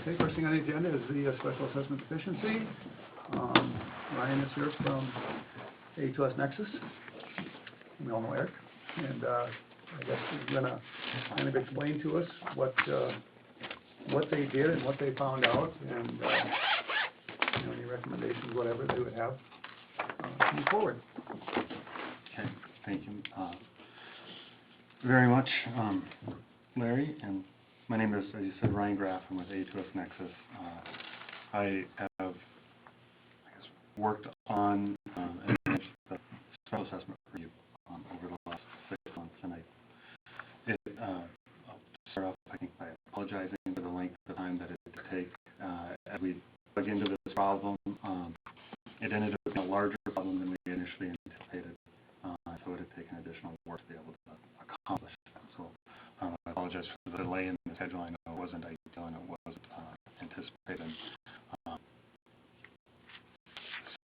Okay, first thing on the agenda is the special assessment deficiency. Ryan is here from A2S Nexus. We all know Eric. And I guess he's going to kind of explain to us what they did and what they found out, and you know, any recommendations, whatever they would have to move forward. Okay, thank you very much, Larry. And my name is, as you said, Ryan Graff. I'm with A2S Nexus. I have, worked on and managed the special assessment review over the last 6 months, and I'll start off, I think, by apologizing for the length of time that it did take. As we dug into this problem, it ended up being a larger problem than we initially anticipated, so it had taken additional work to be able to accomplish that. So I apologize for the delay in the schedule. I know it wasn't ideal and it wasn't anticipated.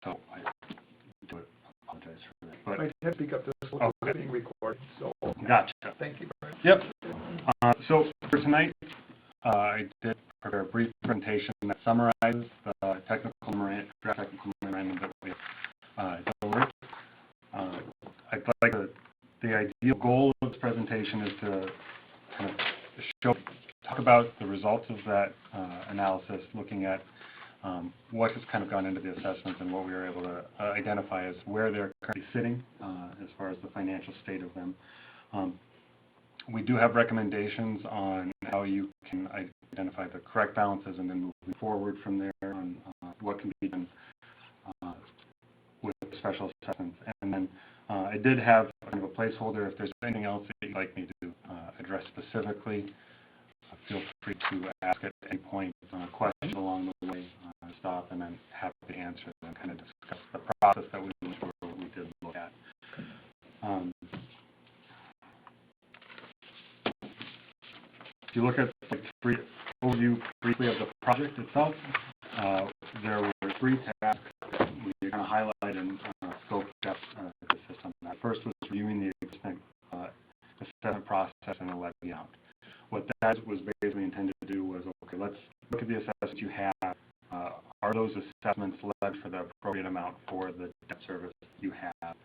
So I do apologize for that. But I have to speak up this a little bit, being recorded, so gotcha. Thank you very much. Yep. So for tonight, I did prepare a brief presentation that summarizes the draft technical memorandum that we delivered. I'd like the ideal goal of this presentation is to kind of talk about the results of that analysis, looking at what has kind of gone into the assessments and what we were able to identify as where they're currently sitting as far as the financial state of them. We do have recommendations on how you can identify the correct balances and then moving forward from there on what can be done with special assessments. And then I did have kind of a placeholder. If there's anything else that you'd like me to address specifically, feel free to ask at any point questions along the way, stop, and then happy to answer them, kind of discuss the process that we did look at. If you look at the overview briefly of the project itself, there were 3 tasks that we kind of highlighted and scoped out the system. The first was reviewing the existing assessment process and the levy amount. What that was basically intended to do was, okay, let's look at the assessments you have. Are those assessments levied for the appropriate amount for the debt service you have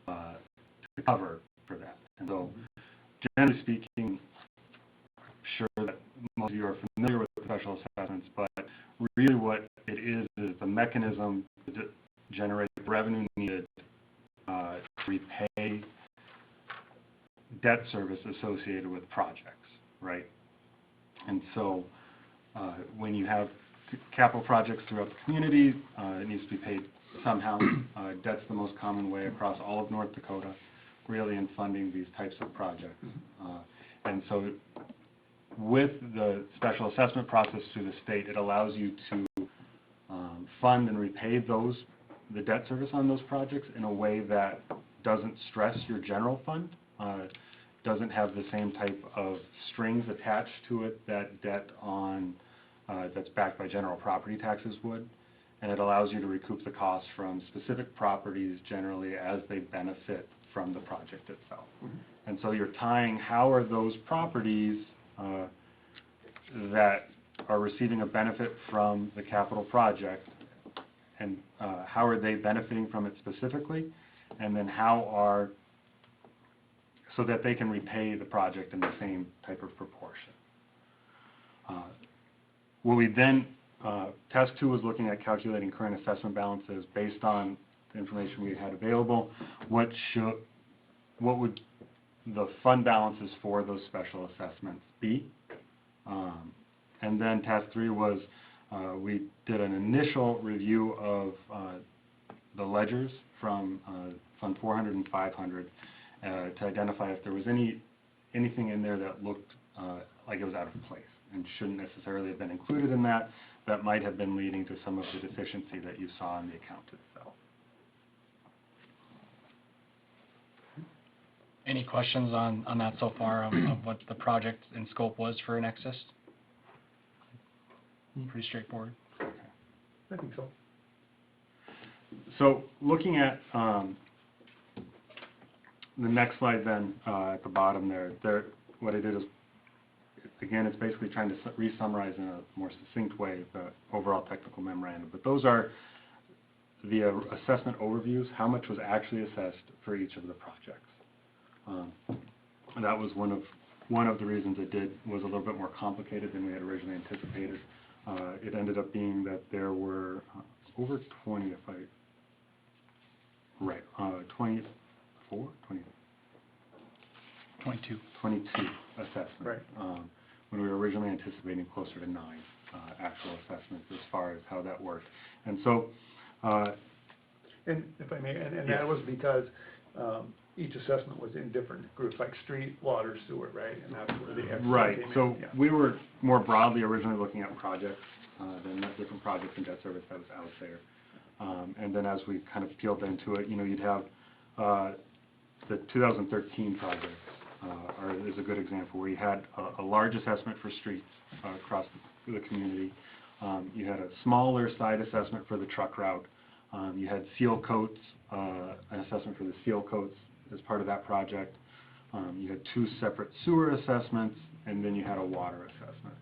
to cover for that? And so, generally speaking, I'm sure that most of you are familiar with special assessments, but really what it is the mechanism to generate the revenue needed to repay debt service associated with projects, right? And so when you have capital projects throughout the community, it needs to be paid somehow. Debt's the most common way across all of North Dakota, really, in funding these types of projects. And so with the special assessment process through the state, it allows you to fund and repay the debt service on those projects in a way that doesn't stress your general fund, doesn't have the same type of strings attached to it that debt on that's backed by general property taxes would, and it allows you to recoup the costs from specific properties generally as they benefit from the project itself. And so you're tying how are those properties that are receiving a benefit from the capital project, and how are they benefiting from it specifically, and then so that they can repay the project in the same type of proportion. What we then, task 2 was looking at calculating current assessment balances based on the information we had available. What would the fund balances for those special assessments be? And then task 3 was we did an initial review of the ledgers from Fund 400 and 500 to identify if there was anything in there that looked like it was out of place and shouldn't necessarily have been included in that might have been leading to some of the deficiency that you saw in the account itself. Any questions on that so far of what the project and scope was for Nexus? Pretty straightforward. I think so. So looking at the next slide then, at the bottom there, what I did is again, it's basically trying to re-summarize in a more succinct way the overall technical memorandum. But those are the assessment overviews, how much was actually assessed for each of the projects. And that was one of the reasons it was a little bit more complicated than we had originally anticipated. It ended up being that there were over 20, 22. 22 assessments. Right. When we were originally anticipating closer to 9 actual assessments as far as how that worked. And so, And if I may, and Yes. that was because each assessment was in different groups, like street, water, sewer, right? And that's where the extra right, came in, so yeah. we were more broadly originally looking at projects, than the different projects and debt service that was out there. And then as we kind of peeled into it, you'd have the 2013 project is a good example, where you had a large assessment for streets across the community. You had a smaller side assessment for the truck route. You had seal coats, an assessment for the seal coats as part of that project. You had 2 separate sewer assessments, and then you had a water assessment.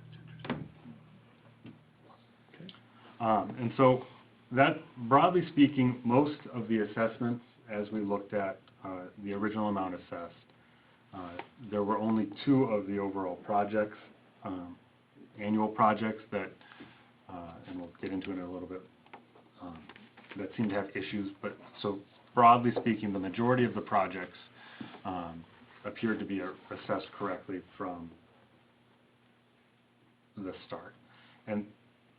And so that, broadly speaking, most of the assessments, as we looked at the original amount assessed, there were only 2 of the overall projects, annual projects that, and we'll get into it in a little bit, that seem to have issues. But so broadly speaking, the majority of the projects appeared to be assessed correctly from the start. And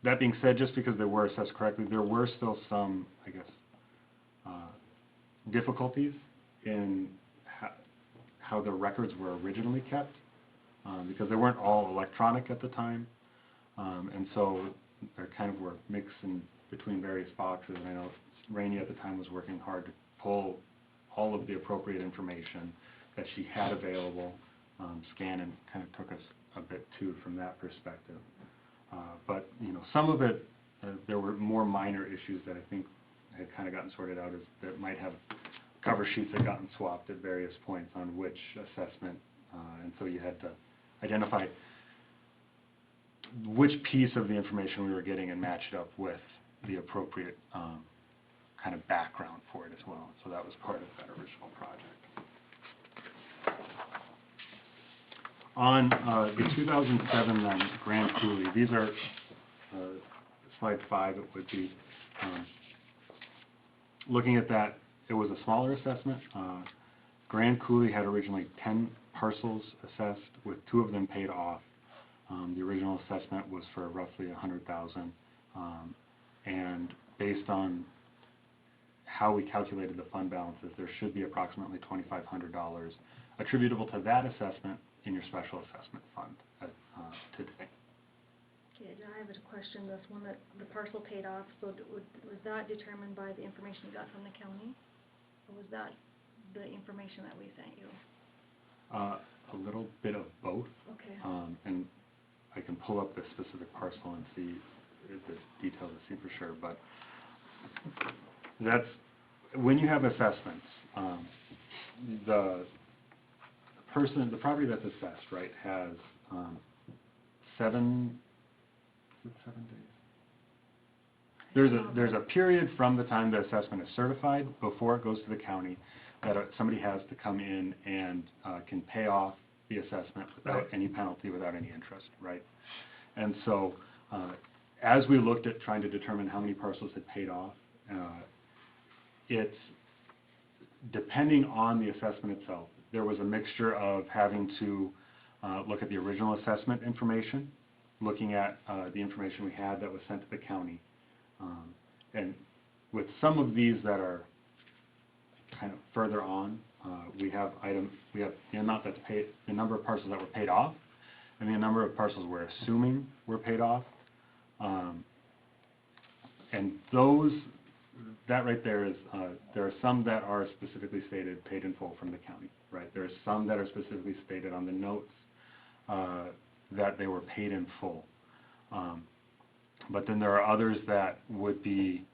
that being said, just because they were assessed correctly, there were still some, I guess, difficulties in how the records were originally kept, because they weren't all electronic at the time, and so there kind of were mixing between various boxes. And I know Rainey at the time was working hard to pull all of the appropriate information that she had available. Scannon kind of took us a bit too from that perspective. But some of it, there were more minor issues that I think had kind of gotten sorted out, as that might have cover sheets had gotten swapped at various points on which assessment, and so you had to identify which piece of the information we were getting and match it up with the appropriate kind of background for it as well. So that was part of that original project. On the 2007 then, Grand Coulee, these are slide 5, it would be. Looking at that, it was a smaller assessment. Grand Coulee had originally 10 parcels assessed, with 2 of them paid off. The original assessment was for roughly $100,000, and based on how we calculated the fund balances, there should be approximately $2,500 attributable to that assessment in your special assessment fund today. Okay, I have a question. This one, that the parcel paid off, so was that determined by the information you got from the county? Or was that the information that we sent you? A little bit of both. Okay. And I can pull up the specific parcel and see the detail to see for sure, but that's, when you have assessments, the property that's assessed, right, has 7 days? There's a period from the time the assessment is certified before it goes to the county that somebody has to come in and can pay off the assessment without any penalty, without any interest, right? And so as we looked at trying to determine how many parcels had paid off, it's depending on the assessment itself. There was a mixture of having to look at the original assessment information, looking at the information we had that was sent to the county. And with some of these that are kind of further on, we have the amount that's paid, the number of parcels that were paid off, and the number of parcels we're assuming were paid off. And that right there is, there are some that are specifically stated paid in full from the county, right? There are some that are specifically stated on the notes that they were paid in full. But then there are others that would be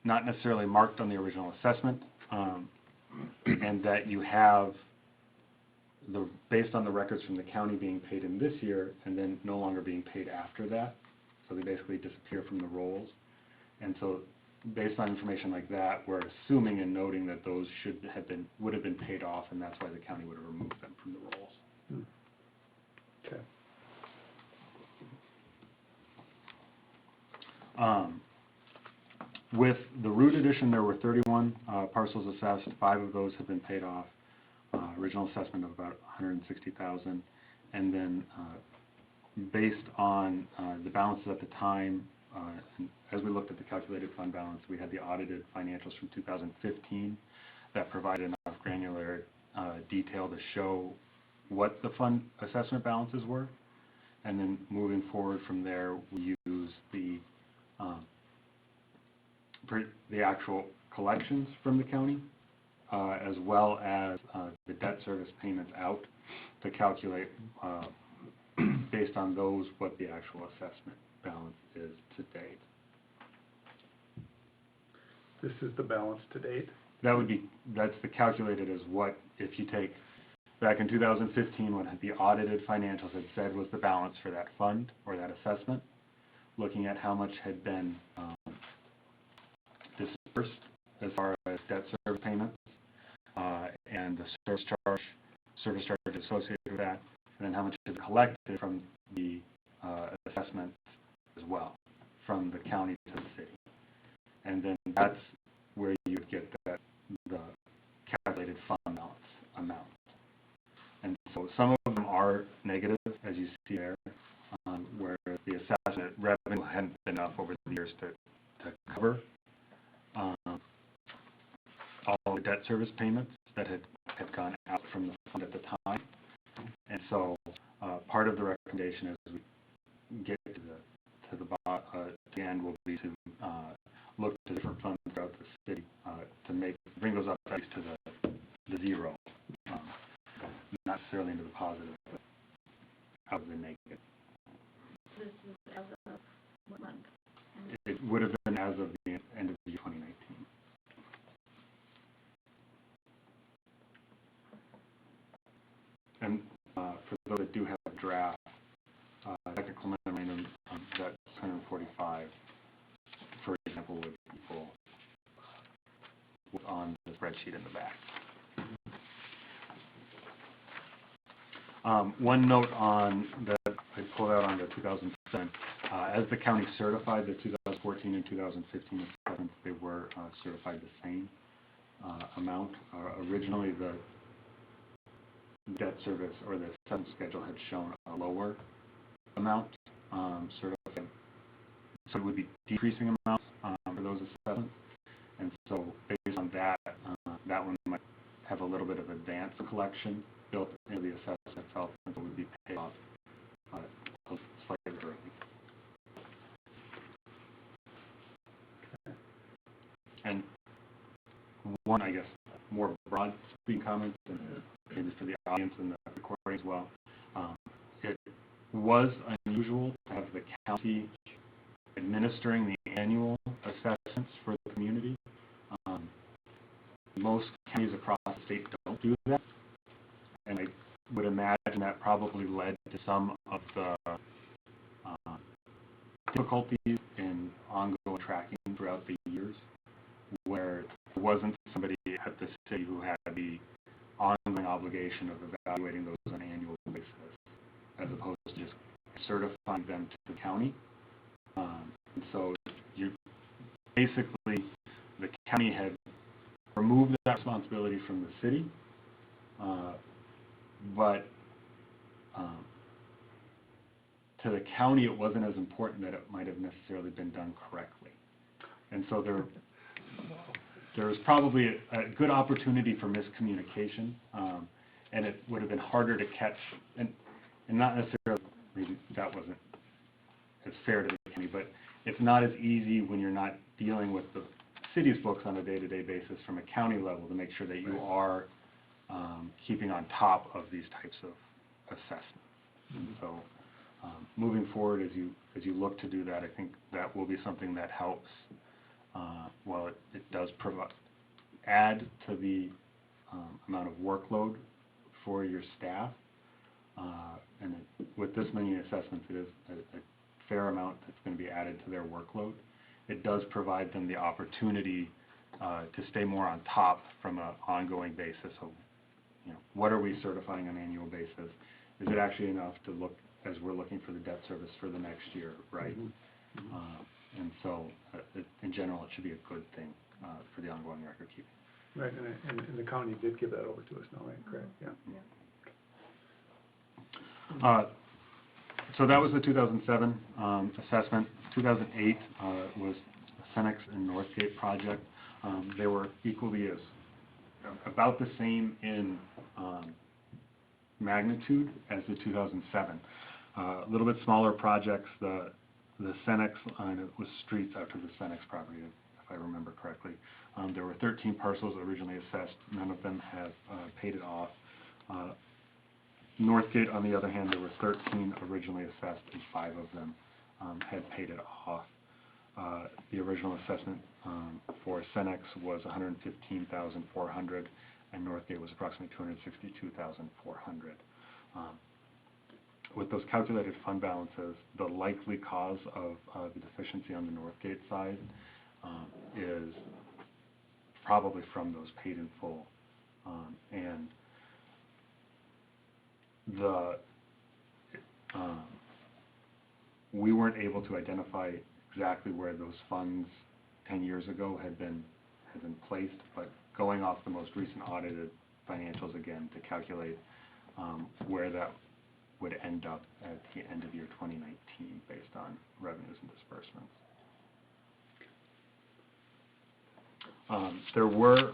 not necessarily marked on the original assessment, and that you have based on the records from the county being paid in this year and then no longer being paid after that. So they basically disappear from the rolls. And so based on information like that, we're assuming and noting that those would have been paid off, and that's why the county would have removed them from the rolls. Okay. With the root addition, there were 31 parcels assessed. 5 of those have been paid off. Original assessment of about $160,000, and then based on the balances at the time, and as we looked at the calculated fund balance, we had the audited financials from 2015 that provided enough granular detail to show what the fund assessment balances were, and then moving forward from there, we use the actual collections from the county, as well as the debt service payments out to calculate, based on those, what the actual assessment balance is to date. This is the balance to date? That's the calculated as what, if you take, back in 2015, what the audited financials had said was the balance for that fund or that assessment, looking at how much had been dispersed as far as debt service payments, and the service charge associated with that, and then how much is collected from the assessment as well, from the county to the city. And then that's where you would get the calculated fund balance amount. And so some of them are negative, as you see there, where the assessment revenue hadn't been enough over the years to cover all the debt service payments that had gone out from the fund at the time. And so part of the recommendation as we get to the end will be to look to different funds throughout the city to bring those up at least to the zero, not necessarily into the positive, but out of the negative. This is as of what month? It would have been as of the end of the year 2019. And for those that do have a draft, technical memorandum, that's 145, for example, would be full on the spreadsheet in the back. One note on that I pulled out on the 2007, as the county certified the 2014 and 2015 assessments, they were certified the same amount. Originally, the debt service or the assessment schedule had shown a lower amount certified, so it would be decreasing amounts for those assessments. And so based on that, that one might have a little bit of advanced collection built into the assessment itself, and so would be paid off slightly early. And one, I guess, more broad speaking comments, and maybe for the audience and the recording as well. It was unusual to have the county administering the annual assessments for the community. Most counties across the state don't do that, and I would imagine that probably led to some of the difficulties in ongoing tracking throughout the years, where there wasn't somebody at the city who had the ongoing obligation of evaluating those on an annual basis, as opposed to just certifying them to the county. And so you basically, the county had removed that responsibility from the city, but to the county it wasn't as important that it might have necessarily been done correctly. And so there was probably a good opportunity for miscommunication, and it would have been harder to catch, and not necessarily, maybe that wasn't as fair to the county, but it's not as easy when you're not dealing with the city's books on a day-to-day basis from a county level to make sure that you are keeping on top of these types of assessments. And so moving forward, as you look to do that, I think that will be something that helps. While it does add to the amount of workload for your staff. And with this many assessments, it is a fair amount that's going to be added to their workload. It does provide them the opportunity to stay more on top from an ongoing basis of, what are we certifying on an annual basis? Is it actually enough to look, as we're looking for the debt service for the next year, right? And so, in general, it should be a good thing for the ongoing record keeping. Right, and the county did give that over to us now, right, correct, yeah. So that was the 2007 assessment. 2008 was the Senex and Northgate project. They were equally as about the same in magnitude as the 2007. A little bit smaller projects. The Senex, it was streets after the Senex property, if I remember correctly. There were 13 parcels originally assessed. None of them have paid it off. Northgate, on the other hand, there were 13 originally assessed, and 5 of them had paid it off. The original assessment for Senex was $115,400, and Northgate was approximately $262,400. With those calculated fund balances, the likely cause of the deficiency on the Northgate side is probably from those paid in full, and we weren't able to identify exactly where those funds 10 years ago had been placed, but going off the most recent audited financials again to calculate where that would end up at the end of year 2019 based on revenues and disbursements. There were,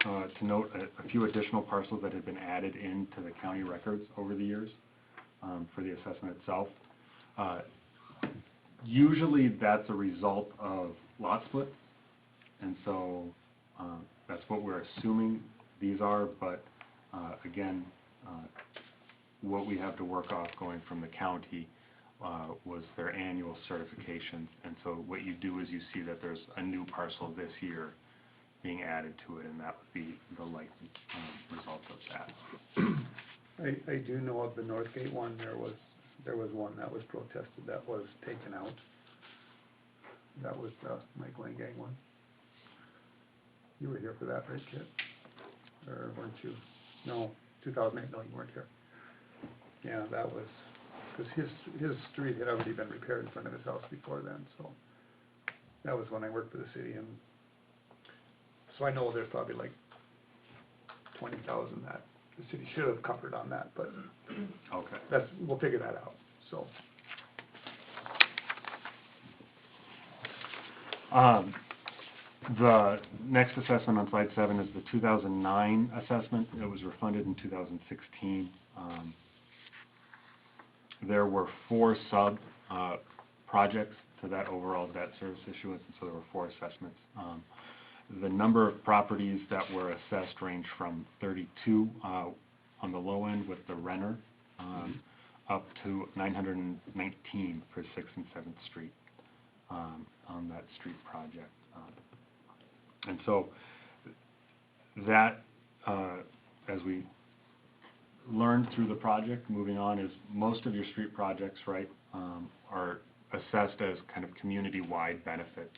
to note, a few additional parcels that had been added into the county records over the years for the assessment itself. Usually that's a result of lot splits, and so that's what we're assuming these are, but again, what we have to work off going from the county was their annual certifications, and so what you do is you see that there's a new parcel this year being added to it, and that would be the likely result of that. I do know of the Northgate one, there was one that was protested that was taken out. That was the Mike Lang Gang one. You were here for that, right, Kit? Or weren't you? No, 2008, no, you weren't here. Yeah, that was, because his street had already been repaired in front of his house before then, so that was when I worked for the city, and so I know there's probably like 20,000 that the city should have covered on that, but okay, we'll figure that out, so. The next assessment on slide 7 is the 2009 assessment. It was refunded in 2016. There were 4 sub projects to that overall debt service issuance, and so there were 4 assessments. The number of properties that were assessed range from 32 on the low end with the Renner up to 919 for 6th and 7th Street on that street project. And so that, as we learned through the project, moving on, is most of your street projects, right, are assessed as kind of community-wide benefit.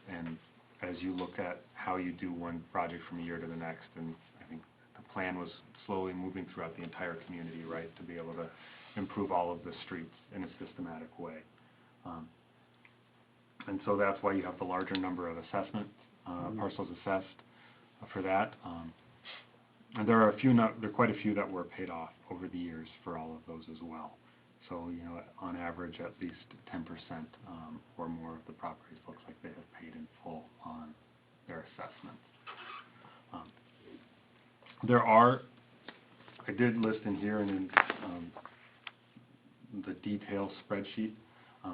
And as you look at how you do one project from a year to the next, and I think the plan was slowly moving throughout the entire community, right, to be able to improve all of the streets in a systematic way. And so that's why you have the larger number of assessment parcels assessed for that. And there are quite a few that were paid off over the years for all of those as well. So, on average, at least 10% or more of the properties looks like they have paid in full on their assessments. I did list in here and in the detail spreadsheet,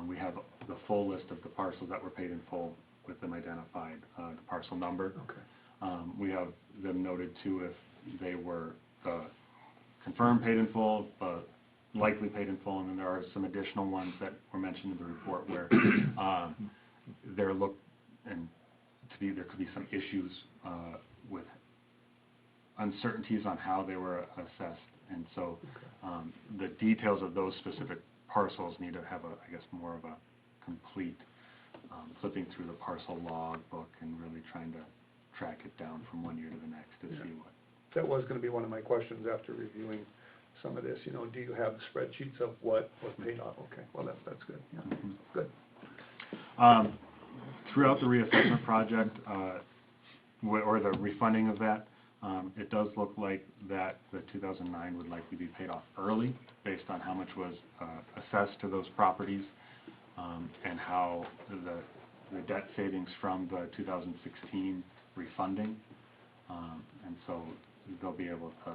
we have the full list of the parcels that were paid in full with them identified, the parcel number. Okay. We have them noted too if they were confirmed paid in full, likely paid in full, and then there are some additional ones that were mentioned in the report where there could be some issues with uncertainties on how they were assessed. And so, the details of those specific parcels need to have I guess, more of a complete, flipping through the parcel log book and really trying to track it down from one year to the next to see what. That was gonna be one of my questions after reviewing some of this, do you have spreadsheets of what was paid off? Okay, well, that's good, yeah, Mhm. good. Throughout the reassessment project, or the refunding of that, it does look like that the 2009 would likely be paid off early based on how much was assessed to those properties, and how the debt savings from the 2016 refunding. And so they'll be able to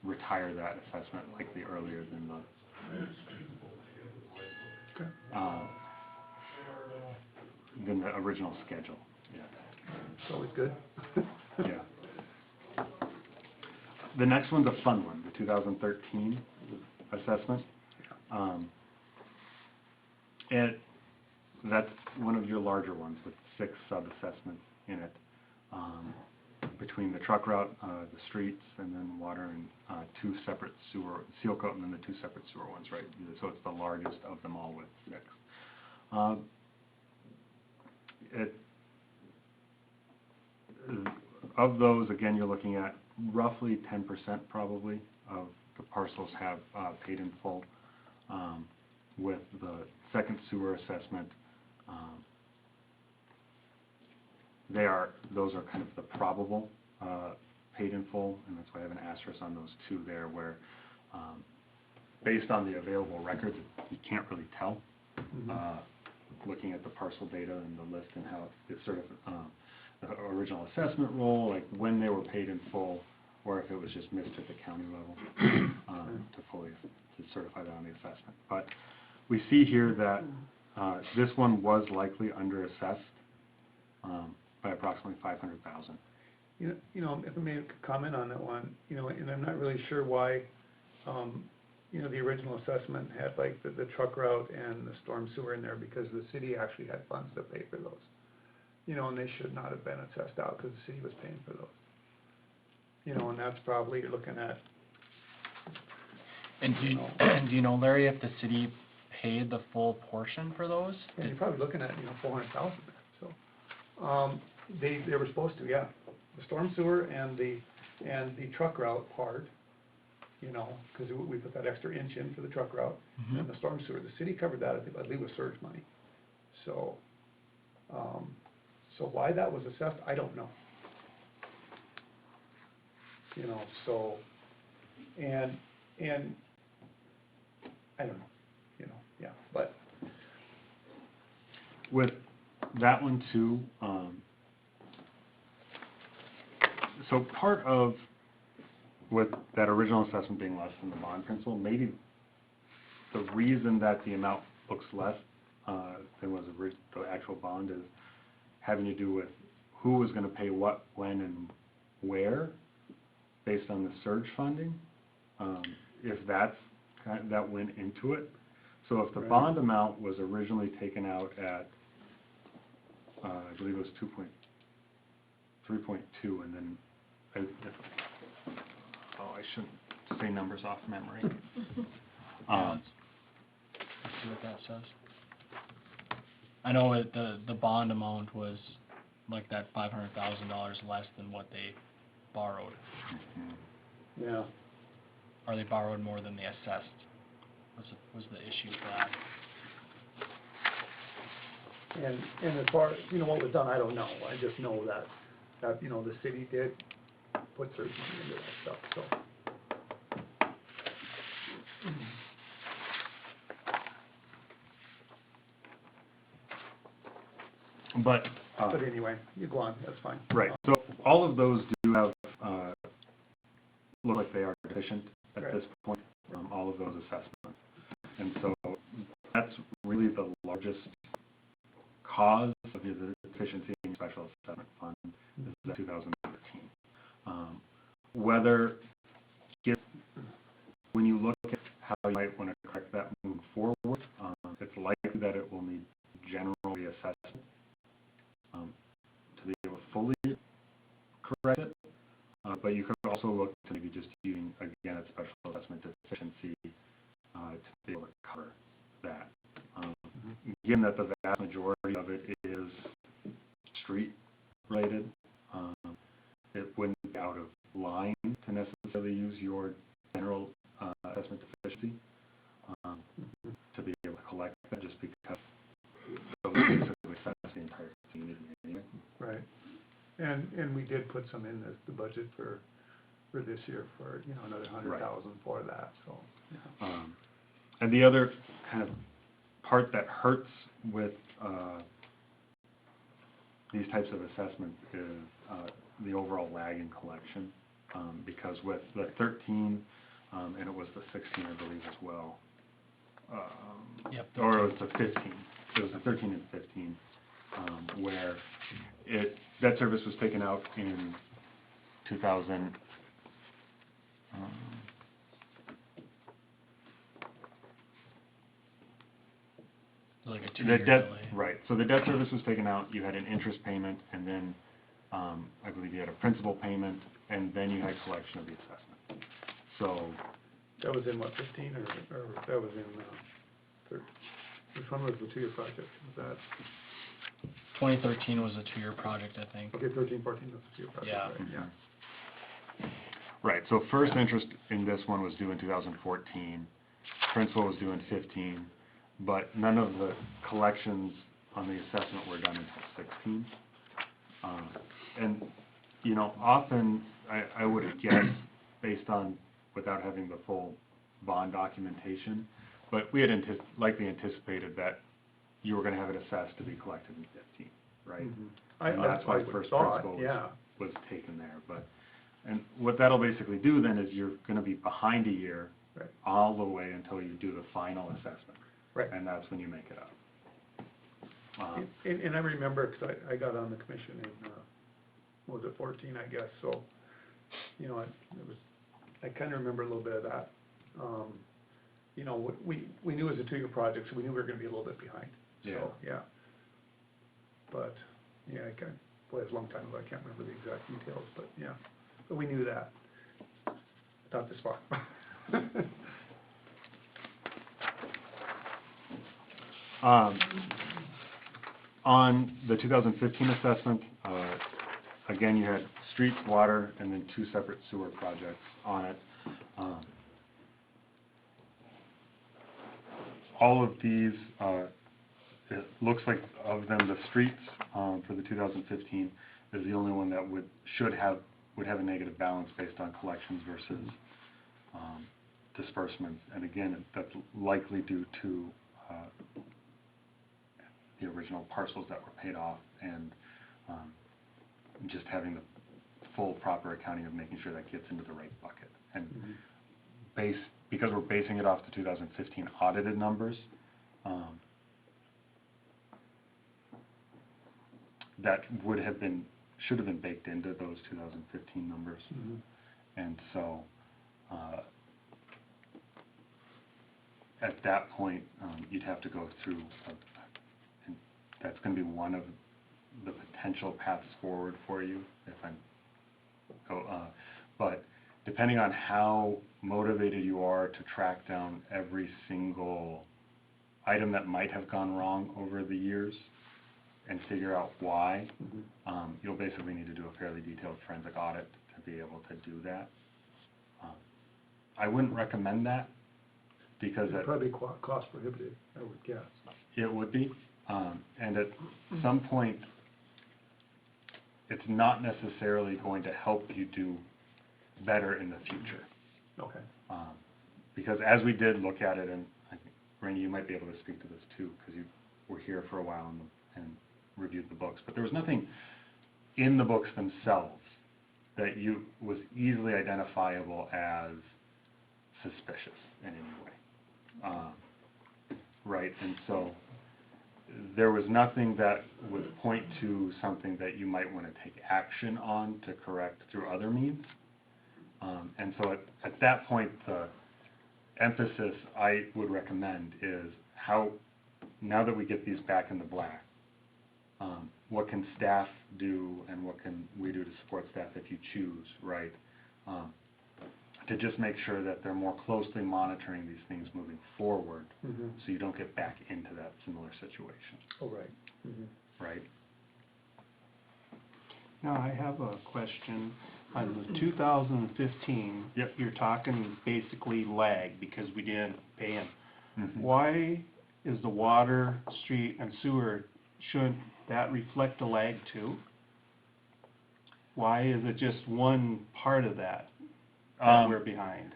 retire that assessment likely earlier than the original schedule. Yeah. It's always good. Yeah. The next one's a fun one, the 2013 assessment. And that's one of your larger ones with 6 sub-assessments in it, between the truck route, the streets, and then water, and 2 separate sewer, seal coat, and then the 2 separate sewer ones, right? So it's the largest of them all with 6. Of those, again, you're looking at roughly 10% probably of the parcels have paid in full. With the second sewer assessment, those are kind of the probable paid in full, and that's why I have an asterisk on those 2 there, where based on the available records, you can't really tell. Looking at the parcel data and the list and how it's sort of the original assessment roll, like when they were paid in full, or if it was just missed at the county level, to certify that on the assessment. But we see here that this one was likely underassessed by approximately $500,000. If I may comment on that one, and I'm not really sure why, the original assessment had like the truck route and the storm sewer in there, because the city actually had funds to pay for those. And they should not have been assessed out because the city was paying for those. And that's probably, you're looking at, And do you know, Larry, if the city paid the full portion for those? and you're probably looking at, $400,000 there, so. They were supposed to, yeah. The storm sewer and the truck route part, because we put that extra inch in for the truck route, and the storm sewer, the city covered that, I believe, with surge money. So, so why that was assessed, I don't know. So, and I don't know, yeah, but. With that one too, so part of, with that original assessment being less than the bond principal, maybe the reason that the amount looks less than was the actual bond is having to do with who was going to pay what, when, and where, based on the surge funding. If that went into it. So if the bond amount was originally taken out at, I believe it was 3.2, and then, I shouldn't say numbers off memory. Let's see what that says. I know the bond amount was like that $500,000 less than what they borrowed. Yeah. Or they borrowed more than they assessed, was the issue for that. And as far as, what was done, I don't know. I just know that the city did put surge money into that stuff, so. But But anyway, you go on, that's fine. right. So all of those do have look like they are deficient at this point. All of those assessments, and so that's really the largest cause of the deficiency in special assessment fund is the 2013. Whether when you look at how you might want to correct that moving forward, it's likely that it will need general reassessment to be able to fully correct it. But you could also looked to maybe just using, again, a special assessment deficiency to be able to cover that. Given that the vast majority of it is street-related, it wouldn't be out of line to necessarily use your general assessment deficiency to be able to collect that, just because those basically assess the entire community anyway. Right. And we did put some in the budget for this year for, you know, another 100,000 for that, so, yeah. And the other kind of part that hurts with these types of assessments is the overall lag in collection, because with the 13, and it was the 16, I believe, as well. Yep. Or it was the 15. It was the 13 and 15, where debt service was taken out in 2000. Like a 2-year delay. Right. So the debt service was taken out. You had an interest payment, and then I believe you had a principal payment, and then you had collection of the assessment. So That was in what, 15, or that was in, which one was the 2-year project? Was that, 2013 was a 2-year project, I think. okay, 13, 14 was the 2-year project, Yeah. right, yeah. right. So first interest in this one was due in 2014. Principal was due in 15, but none of the collections on the assessment were done until 16. And you know, often I would guess, based on without having the full bond documentation, but we had likely anticipated that you were going to have it assessed to be collected in 15, right? And that's why first principal was taken there. And what that'll basically do then is you're going to be behind a year all the way until you do the final assessment, and that's when you make it up. And I remember, because I got on the commission in, what was it, 14, I guess, so, you know, I kind of remember a little bit of that. You know, we knew it was a 2-year project, so we knew we were going to be a little bit behind. So, yeah. But, yeah, boy, it was a long time ago, I can't remember the exact details, but, yeah. But we knew that. Not this far. On the 2015 assessment, again, you had streets, water, and then 2 separate sewer projects on it. All of these, it looks like of them, the streets for the 2015 is the only one that would have a negative balance based on collections versus disbursements. And again, that's likely due to the original parcels that were paid off, and just having the full proper accounting of making sure that gets into the right bucket. And because we're basing it off the 2015 audited numbers, that should have been baked into those 2015 numbers. And so at that point, you'd have to go through, and that's going to be one of the potential paths forward for you, if but depending on how motivated you are to track down every single item that might have gone wrong over the years and figure out why, you'll basically need to do a fairly detailed forensic audit to be able to do that. I wouldn't recommend that, because It'd probably be cost prohibitive, I would guess. it would be, and at some point, it's not necessarily going to help you do better in the future. Okay. Because as we did look at it, and I think, Randy, you might be able to speak to this too, because you were here for a while and reviewed the books, but there was nothing in the books themselves that was easily identifiable as suspicious in any way. Right, and so there was nothing that would point to something that you might want to take action on to correct through other means. And so at that point, the emphasis I would recommend is now that we get these back in the black, what can staff do and what can we do to support staff if you choose, right? to just make sure that they're more closely monitoring these things moving forward, Mm-hmm. so you don't get back into that similar situation, Oh, right. Mm-hmm. right? Now, I have a question. On the 2015, Yep. you're talking basically lag because we didn't pay him. Mhm. Why is the water, street, and sewer, shouldn't that reflect the lag too? Why is it just one part of that that we're behind?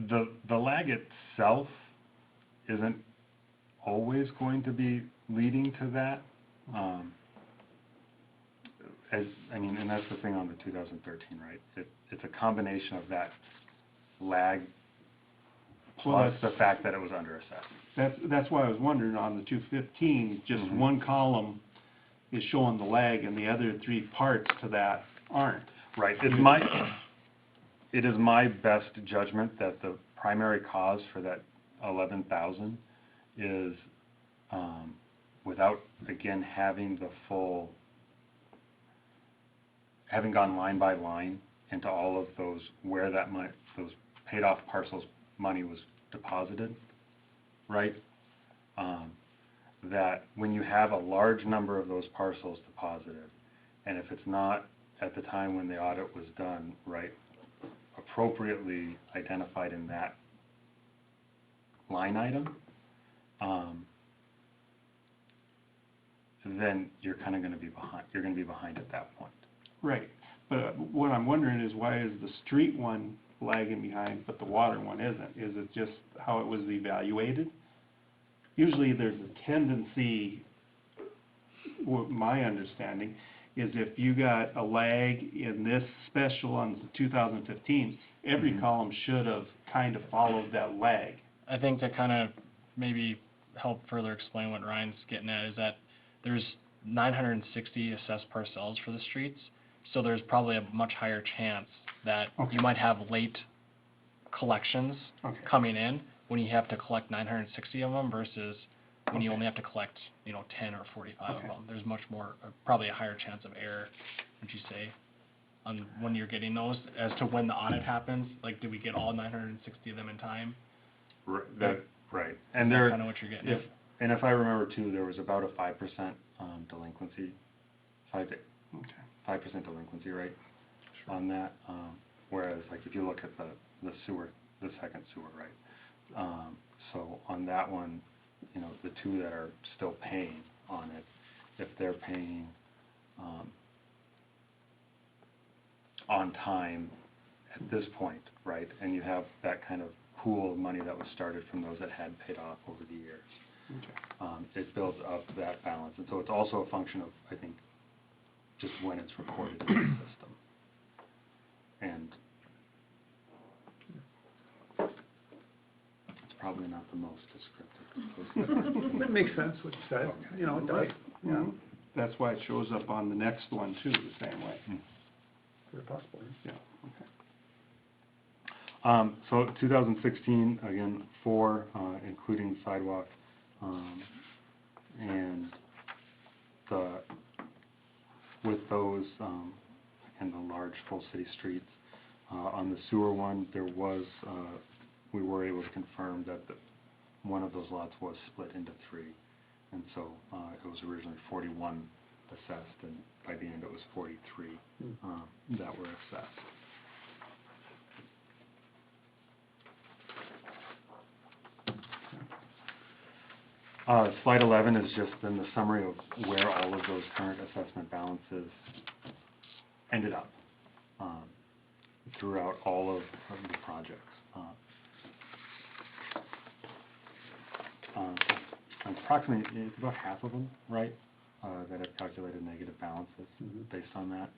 The lag itself isn't always going to be leading to that. And that's the thing on the 2013, right? It's a combination of that lag Well, plus the fact that it was underassessed. That's why I was wondering, on the 215, just Mhm. one column is showing the lag and the other three parts to that aren't. Right, it is my best judgment that the primary cause for that 11,000 is, without, again, having gone line by line into all of those, where that money, those paid off parcels money was deposited, right? That when you have a large number of those parcels deposited, and if it's not at the time when the audit was done, right, appropriately identified in that line item, then you're kind of going to be behind. You're going to be behind at that point. Right, but what I'm wondering is, why is the street one lagging behind, but the water one isn't? Is it just how it was evaluated? Usually there's a tendency, my understanding, is if you got a lag in this special on 2015, every Mhm. column should have kind of followed that lag. I think to kind of maybe help further explain what Ryan's getting at is that there's 960 assessed parcels for the streets, so there's probably a much higher chance that Okay. you might have late collections Okay. coming in when you have to collect 960 of them versus when you Okay. only have to collect, 10 or 45 Okay. of them. There's much more, probably a higher chance of error, would you say, on when you're getting those, as to when the audit happens? Like, did we get all 960 of them in time? Right, and Is that there, kind of what you're getting if, at? and if I remember too, there was about a 5% delinquency, 5% delinquency rate on that. Whereas, like, if you look at the sewer, the second sewer, right? So on that one, the two that are still paying on it, if they're paying on time at this point, right? And you have that kind of pool of money that was started from those that had paid off over the years. Okay. It builds up that balance. And so it's also a function of, I think, just when it's recorded in the system. And it's probably not the most descriptive. It makes sense what you said, it does, Right. yeah, Mhm. That's why it shows up on the next one too, the same way. very possible. Yeah, okay. So 2016, again, 4, including sidewalk, and with those, and the large full city streets. On the sewer one, there was, we were able to confirm that one of those lots was split into 3. And so it was originally 41 assessed, and by the end it was 43 that were assessed. Slide 11 is just then the summary of where all of those current assessment balances ended up throughout all of the projects. Approximately, it's about half of them, right, that have calculated negative balances based on that.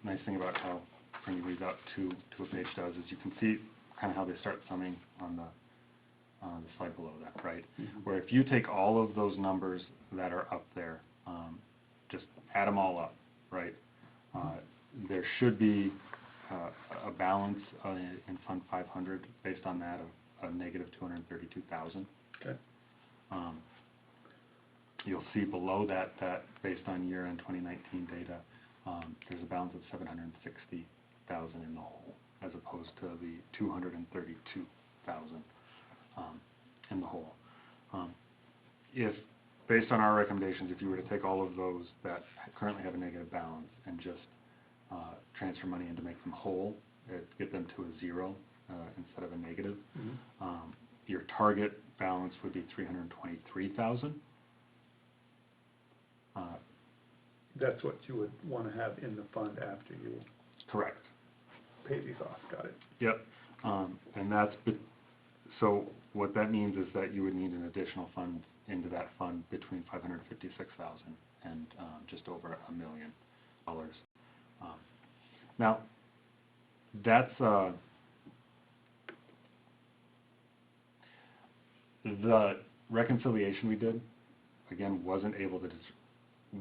Nice thing about how bringing these up to a page does is you can see kind of how they start summing on the slide below that, right? Where if you take all of those numbers that are up there, just add them all up, right? There should be a balance in Fund 500 based on that of a negative 232,000. Okay. You'll see below that based on year-end 2019 data, there's a balance of 760,000 in the hole. as opposed to the 232,000, in the hole. If, based on our recommendations, if you were to take all of those that currently have a negative balance and just transfer money in to make them whole, get them to a zero instead of a negative, your target balance would be 323,000. That's what you would wanna have in the fund after you Correct. pay these off, got it? Yep. And that's, so what that means is that you would need an additional fund into that fund between 556,000 and just over $1 million. Now, that's the reconciliation we did, again,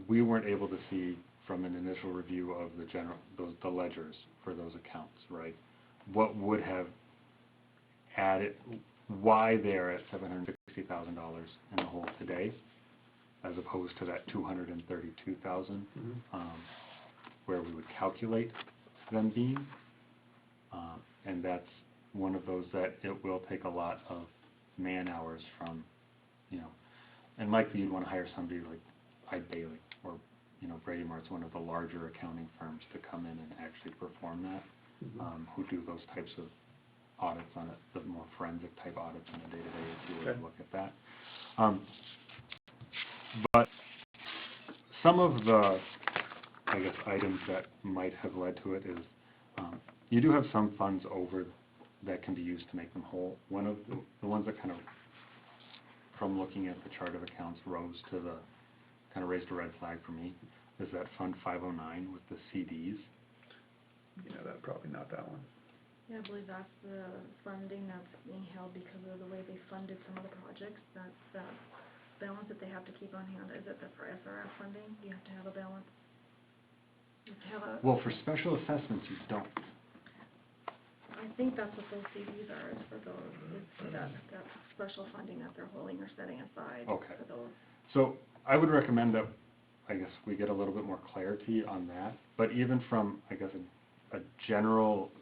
we weren't able to see from an initial review of the ledgers for those accounts, right? What would have added, why they're at $760,000 in the hole today, as opposed to that 232,000, where we would calculate them being, and that's one of those that it will take a lot of man hours from, and likely you'd want to hire somebody like Hyde Bailey or, Brady Mart's, one of the larger accounting firms, to come in and actually perform that, who do those types of audits on it, the more forensic type audits on a day-to-day, if you were to look at that. But some of the, I guess, items that might have led to it is, you do have some funds over that can be used to make them whole. One of the ones that kind of, from looking at the chart of accounts, kind of raised a red flag for me, is that Fund 509 with the CDs. Yeah, that's probably not that one. Yeah, I believe that's the funding that's being held because of the way they funded some of the projects. That's the balance that they have to keep on hand. Is it for SRF funding? You have to have a balance. You have to have a. Well, for special assessments, you don't. I think that's what those CDs are, is for those, is for that special funding that they're holding or setting aside Okay. for those. So I would recommend that, I guess, we get a little bit more clarity on that. But even from, I guess, a general,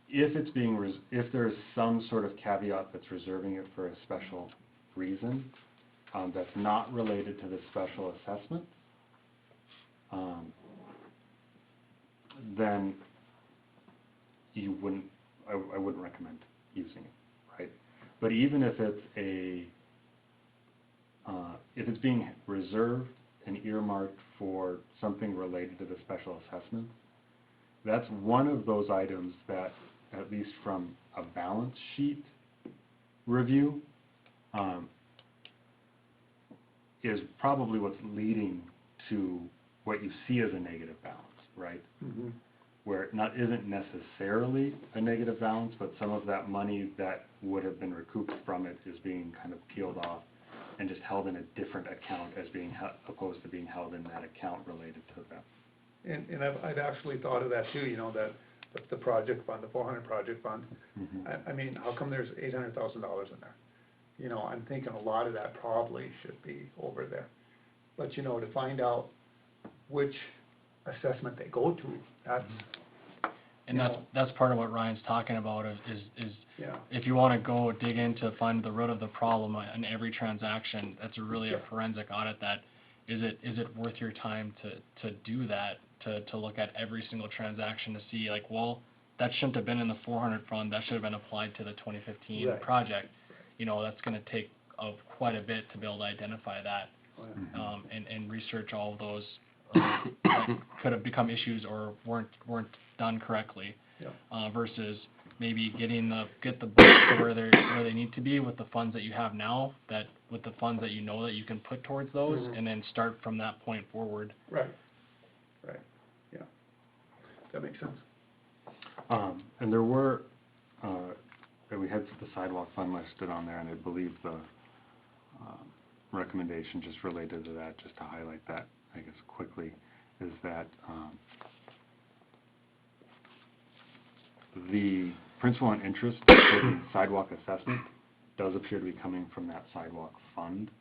if there is some sort of caveat that's reserving it for a special reason, that's not related to the special assessment, then I wouldn't recommend using it, right? But even if it's if it's being reserved and earmarked for something related to the special assessment, that's one of those items that, at least from a balance sheet review, is probably what's leading to what you see as a negative balance, right? Where it isn't necessarily a negative balance, but some of that money that would have been recouped from it is being kind of peeled off and just held in a different account as being opposed to being held in that account related to them. And I've actually thought of that too, that the project fund, the 400 project fund. I mean, how come there's $800,000 in there? I'm thinking a lot of that probably should be over there. But, to find out which assessment they go to, that's, And that's part of what Ryan's talking about is yeah, if you want to go dig into find the root of the problem in every transaction, that's really a forensic audit. That is it worth your time to do that, to look at every single transaction to see, like, well, that shouldn't have been in the 400 fund, that should have been applied to the 2015 Right. project. That's going to take quite a bit to be able to identify that, and research all of those that could have become issues or weren't done correctly, versus maybe get the books to where they need to be with the funds that you have now, with the funds that that you can put towards those, and then start from that point forward. right, yeah, that makes sense. And there were, we had the sidewalk fund listed on there, and I believe the recommendation just related to that, just to highlight that, I guess, quickly, is that the principal and interest for the sidewalk assessment does appear to be coming from that sidewalk fund.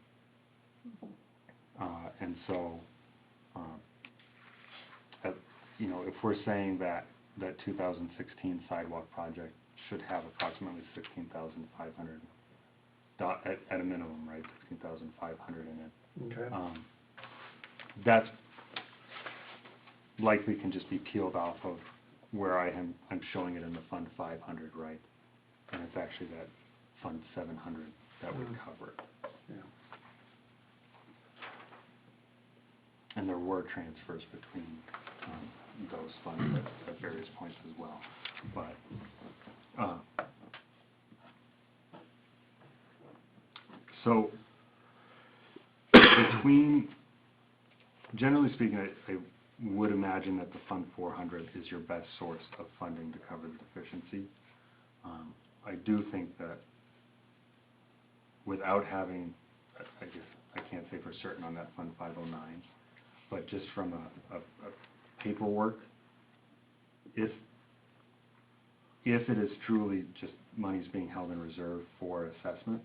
And so, you know, if we're saying that 2016 sidewalk project should have approximately $16,500 at a minimum, right, 16,500 in it. Okay. That's likely can just be peeled off of where I'm showing it in the Fund 500, right? And it's actually that Fund 700 that would cover it. Yeah. And there were transfers between those funds at various points as well. But, so, between, generally speaking, I would imagine that the Fund 400 is your best source of funding to cover the deficiency. I do think that without having, I guess I can't say for certain on that Fund 509, but just from a paperwork, if it is truly just monies being held in reserve for assessment,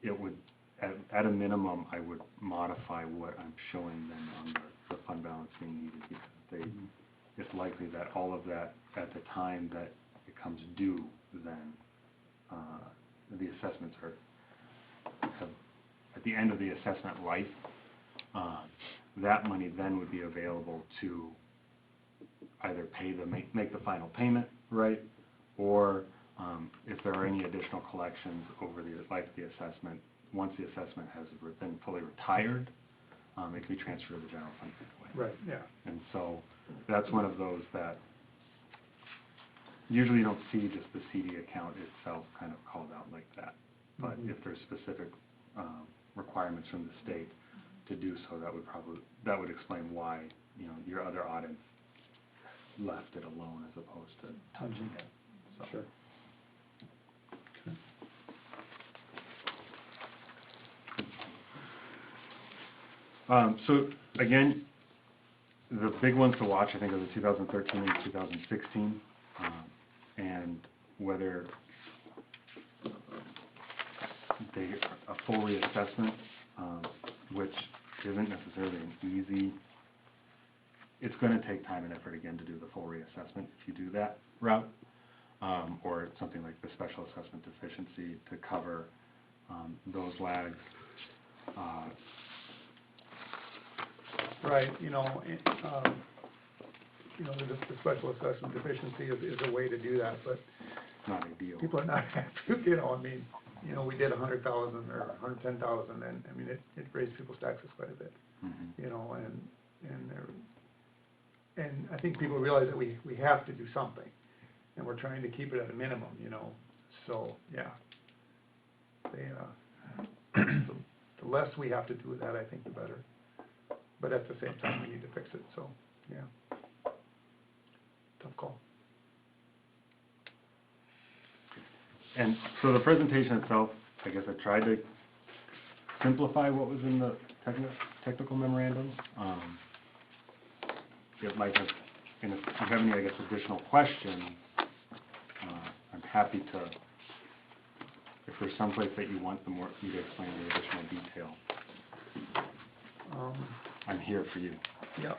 it would, at a minimum, I would modify what I'm showing them on the fund balance being needed, because it's likely that all of that, at the time that it comes due, then the assessments have, at the end of the assessment life, that money then would be available to either pay make the final payment, right, or if there are any additional collections over the life of the assessment, once the assessment has been fully retired, it can be transferred to the general fund right away. Right, yeah. And so that's one of those that usually you don't see just the CD account itself kind of called out like that. But if there's specific requirements from the state to do so, that would explain why, you know, your other audits left it alone as opposed to touching it. So. Sure. So again, the big ones to watch, I think, are the 2013 and 2016, and whether a full reassessment, which isn't necessarily an easy. It's going to take time and effort again to do the full reassessment if you do that route, or something like the special assessment deficiency to cover those lags. Right, you know, the special assessment deficiency is a way to do that, but Not ideal. people are not happy, you know, I mean, you know, we did 100,000 or 110,000, and, I mean, it raised people's taxes quite a bit, you know, and I think people realize that we have to do something, and we're trying to keep it at a minimum, you know, so, yeah. The less we have to do with that, I think, the better. But at the same time, we need to fix it, so, yeah. Tough call. And so the presentation itself, I guess I tried to simplify what was in the technical memorandum. It might have, and if you have any, I guess, additional questions, I'm happy to, if there's someplace that you want me to explain the additional detail, I'm here for you. Yep.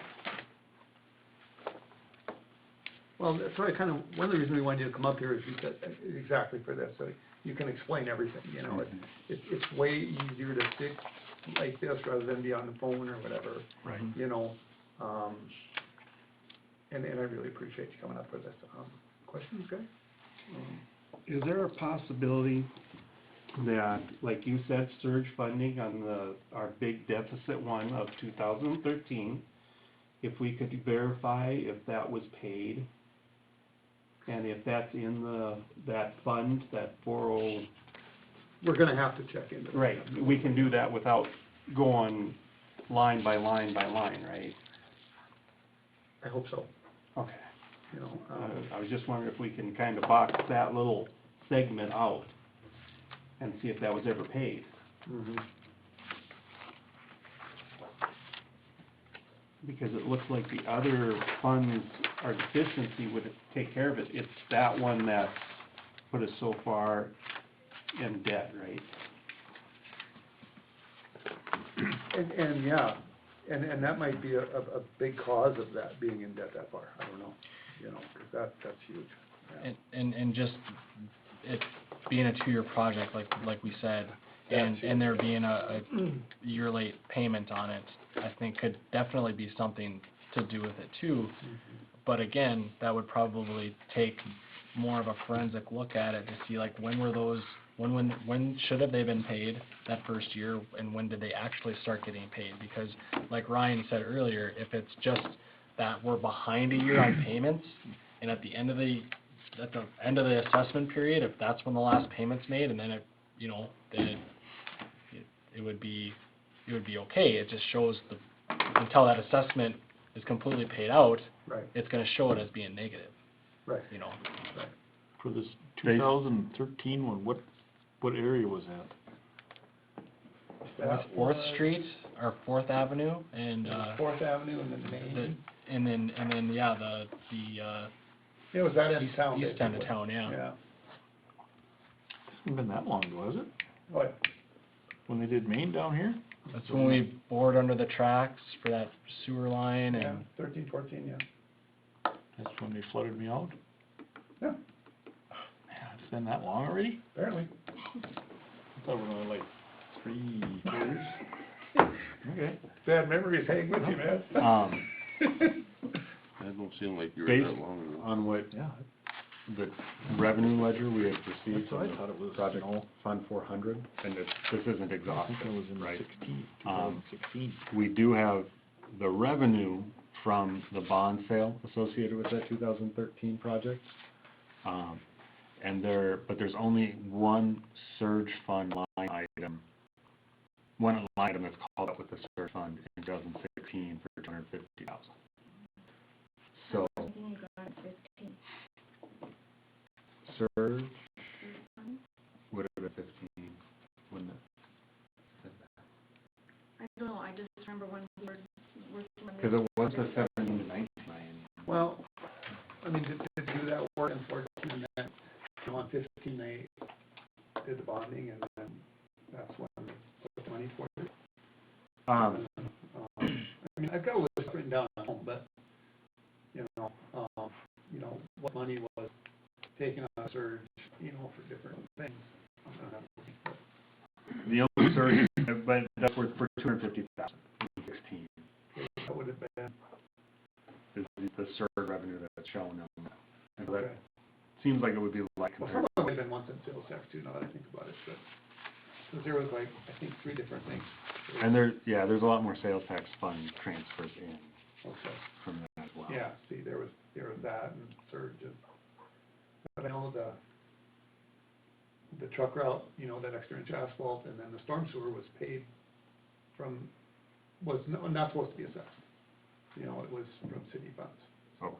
Well, that's why one of the reasons we wanted you to come up here is because, exactly for this, so you can explain everything, you know. It's way easier to sit like this rather than be on the phone or whatever. Right. You know, and I really appreciate you coming up with this. Questions, guys? Is there a possibility that, like you said, surge funding on our big deficit one of 2013, if we could verify if that was paid, and if that's in that fund, that 40... We're gonna have to check into that. Right, we can do that without going line by line by line, right? I hope so, Okay. you know. I was just wondering if we can kind of box that little segment out and see if that was ever paid. Mhm. Because it looks like the other funds, our deficiency would take care of it. It's that one that put us so far in debt, right? And yeah, And that might be a big cause of that being in debt that far, I don't know, you know, 'cause that's huge. Yeah. And just it being a 2-year project, like we said, That's and there being a year late payment on it, I think could definitely be something to do with it too. But again, that would probably take more of a forensic look at it to see like when should have they been paid that first year, and when did they actually start getting paid? Because like Ryan said earlier, if it's just that we're behind a year on payments, and at the end of the assessment period, if that's when the last payment's made, and then it, you know, then it would be okay. It just shows until that assessment is completely paid out, Right, it's gonna show it as being negative, right, you know. right. For this 2013 one, what area was that? It was Fourth Street, or Fourth Avenue, and, Fourth Avenue and then Main. and then, yeah, the It was that end of town, east end of basically. town, yeah. Yeah. Hasn't been that long ago, has it? What? When they did Main down here? That's when we bored under the tracks for that sewer line Yeah, and, 13, 14, yeah. That's when they flooded me out? Yeah, Man, it's been that long already? apparently. I thought it was only like 3 years. Okay. Bad memories hang with you, man. That don't seem like you were Based that long ago. on what Yeah, the revenue ledger we had received that's what from I thought it the was. Project No, Fund 400, and this isn't I think exhaustive, it was in right? 2016. We do have the revenue from the bond sale associated with that 2013 project. But there's only one surge fund line item, one line item that's called out with the surge fund in 2016 for $250,000. So, I think you got 15. surge would have been 15, wouldn't it? I don't know, I just remember when we were working on. Because it was the 17 to 19 million. Well, I mean, to do that work in 14, and then, you know, on 15, they did the bonding, and then that's when they put the money for it. I mean, I've got a list written down at home, but, you know, what money was taken on surge, you know, for different things. I'm gonna have to- The only surge, but that's worth for $250,000 in 16, That would have been, is the surge revenue that's shown on that. And that okay. seems like it would be like Well, some compared, of it would have been once in sales tax too, now that I think about it, but, because there was like, I think 3 different things. and there's a lot more sales tax fund transfers in Okay. from that as well. Yeah, see, there was that and surge and, but I know the truck route, you know, that extra inch asphalt, and then the storm sewer was paid from, was not supposed to be assessed. You know, it was from city funds. Okay.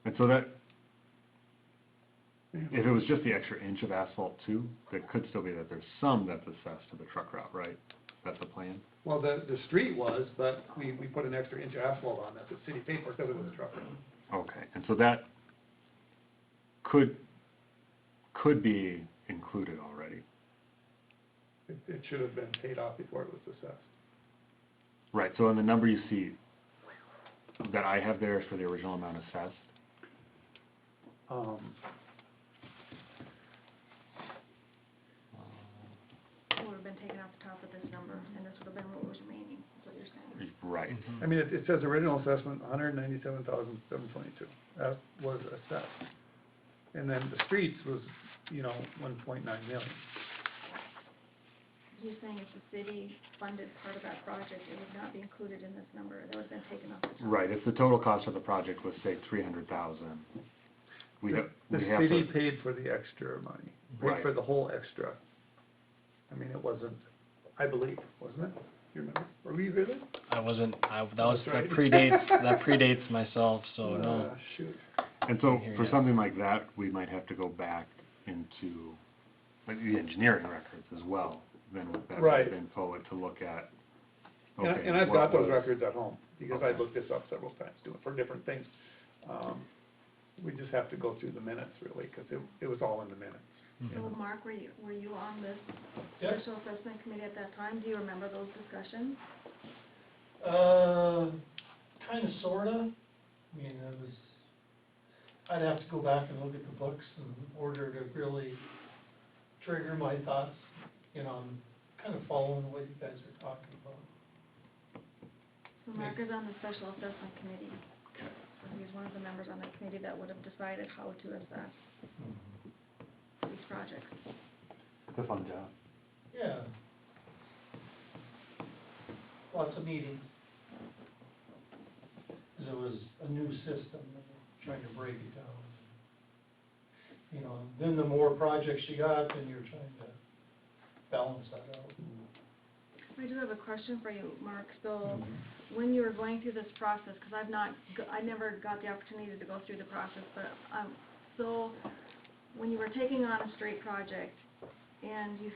And so that, Yeah. if it was just the extra inch of asphalt too, there could still be that there's some that's assessed to the truck route, right? That's the plan? Well, the street was, but we put an extra inch of asphalt on that, the city paid for, because it was a truck route. Okay, and so that could be included already. It should have been paid off before it was assessed. Right, so in the number you see that I have there is for the original amount assessed. It would have been taken off the top of this number, and this would have been what was remaining, is what you're saying. Right. I mean, it says original assessment, $197,722, that was assessed. And then the streets was, you know, 1.9 million. He's saying if the city funded part of that project, it would not be included in this number, that would have been taken off the top. Right, if the total cost of the project was, say, $300,000, we have The to. city paid for the extra money, paid Right. for the whole extra. I mean, it wasn't, I believe, wasn't it? Do you remember? Were you really? that That's right. predates myself, so no. Shoot. And so, Here, for yeah. something like that, we might have to go back into, like, the engineering records as well, then with that Right. info to look at, And, okay. and I've what got those was- records at home, because I Okay. looked this up several times, doing, for different things. We just have to go through the minutes, really, because it was all in the minutes. So Mark, were you on this Yes. special assessment committee at that time? Do you remember those discussions? Kinda, sorta. I mean, I'd have to go back and look at the books in order to really trigger my thoughts. You know, I'm kind of following what you guys are talking about. So Mark is on the special assessment committee. So he's one of the members on that committee that would have decided how to assess these projects. It's a fun job. Yeah. Lots of meetings. 'Cause it was a new system, and we're trying to break it down. You know, then the more projects you got, then you're trying to balance that out. I do have a question for you, Mark. So when you were going through this process, because I never got the opportunity to go through the process, but, so when you were taking on a street project and you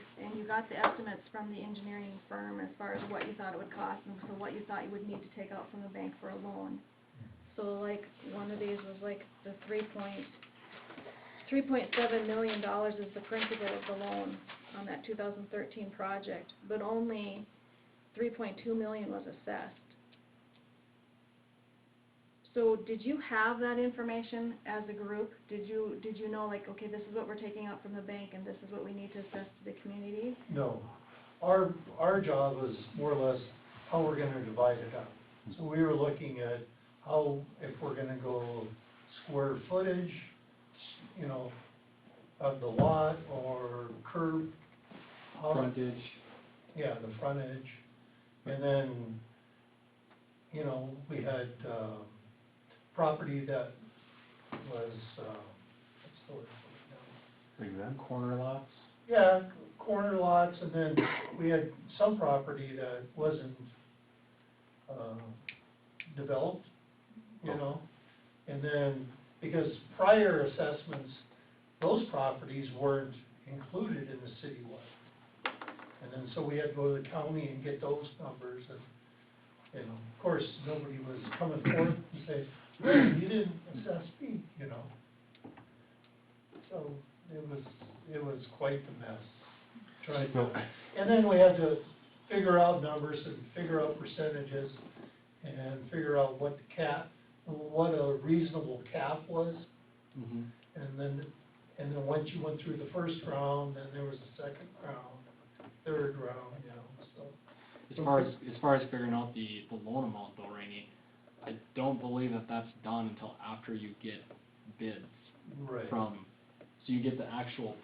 got the estimates from the engineering firm as far as what you thought it would cost and so what you thought you would need to take out from the bank for a loan. So like one of these was like the $3.7 million is the principal of the loan on that 2013 project, but only $3.2 million was assessed. So did you have that information as a group? Did you know, like, okay, this is what we're taking out from the bank and this is what we need to assess to the community? No. Our job was more or less how we're gonna divide it up. So we were looking at how, if we're gonna go square footage, you know, of the lot or curb. Frontage. Yeah, the frontage. And then, you know, we had, property that was, what's the word for it now? Corner lots. Yeah, corner lots, and then we had some property that wasn't, developed, you know? And then, because prior assessments, those properties weren't included in the citywide. And then, so we had to go to the county and get those numbers, and, you know, of course, nobody was coming forth and say, well, you didn't assess me, you know? So, it was quite the mess, trying to, and then we had to figure out numbers and figure out percentages, and figure out what what a reasonable cap was. And then once you went through the first round, then there was a second round, third round, you know, so. As far as figuring out the loan amount though, Rainey, I don't believe that that's done until after you get bids Right. from, so you get the actual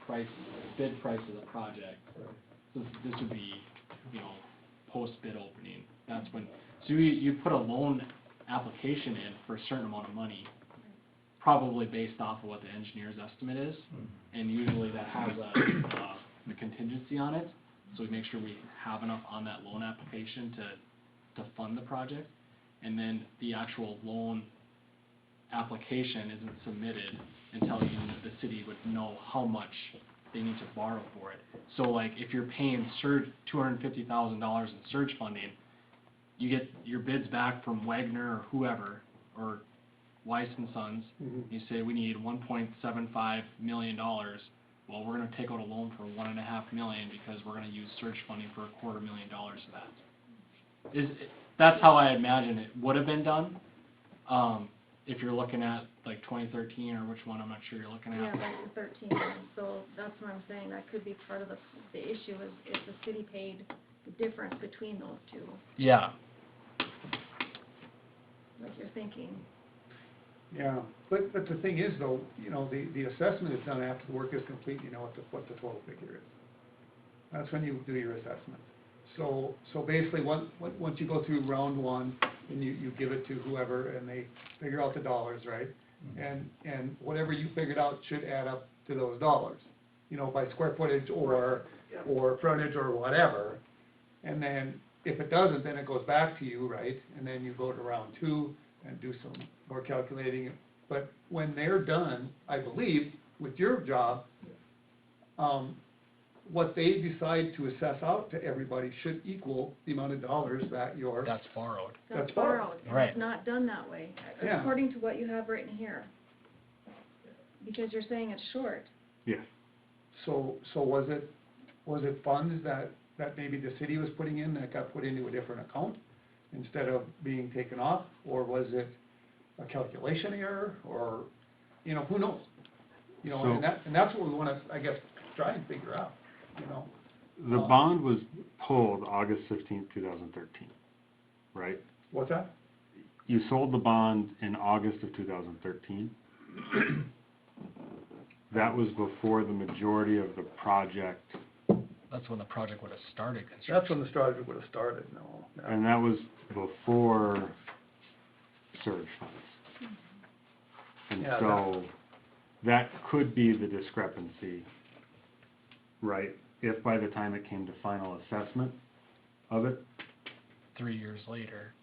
bid price of the project. Right. So this would be, you know, post-bid opening. That's when, so you put a loan application in for a certain amount of money, probably based off of what the engineer's estimate is, and usually that has a contingency on it, so we make sure we have enough on that loan application to fund the project, and then the actual loan application isn't submitted until the city would know how much they need to borrow for it. So like, if you're paying $250,000 in surge funding, you get your bids back from Wagner or whoever, or Weiss and Sons, you say we need $1.75 million. Well, we're gonna take out a loan for $1.5 million because we're gonna use surge funding for $250,000 of that. That's how I imagine it would have been done. If you're looking at like 2013 or which one, I'm not sure you're looking at. Yeah, that's the 13 one, so that's what I'm saying, that could be part of the issue is if the city paid the difference between those two, Yeah. like you're thinking. Yeah, but the thing is though, you know, the assessment is done after the work is complete, you know what the total figure is. That's when you do your assessment. So basically, once you go through round one, and you give it to whoever, and they figure out the dollars, right? And whatever you figured out should add up to those dollars, you know, by square footage or frontage or whatever. And then if it doesn't, then it goes back to you, right? And then you go to round two and do some more calculating. But when they're done, I believe, with your job, what they decide to assess out to everybody should equal the amount of dollars that you're. That's borrowed. That's That's borrowed. borrowed, and Right. it's not done that way, Yeah. according to what you have written here. Because you're saying it's short. Yes. So was it funds that maybe the city was putting in that got put into a different account? instead of being taken off? Or was it a calculation error, or, you know, who knows? You know, So- and that's what we wanna, I guess, try and figure out, you know? The bond was pulled August 15th, 2013, right? What's that? You sold the bond in August of 2013. That was before the majority of the project, That's when the project would have started construction. That's when the project would've started, no. yeah. and that was before surge funds. And Yeah, so, that could be the discrepancy, right? If by the time it came to final assessment of it, 3 years later.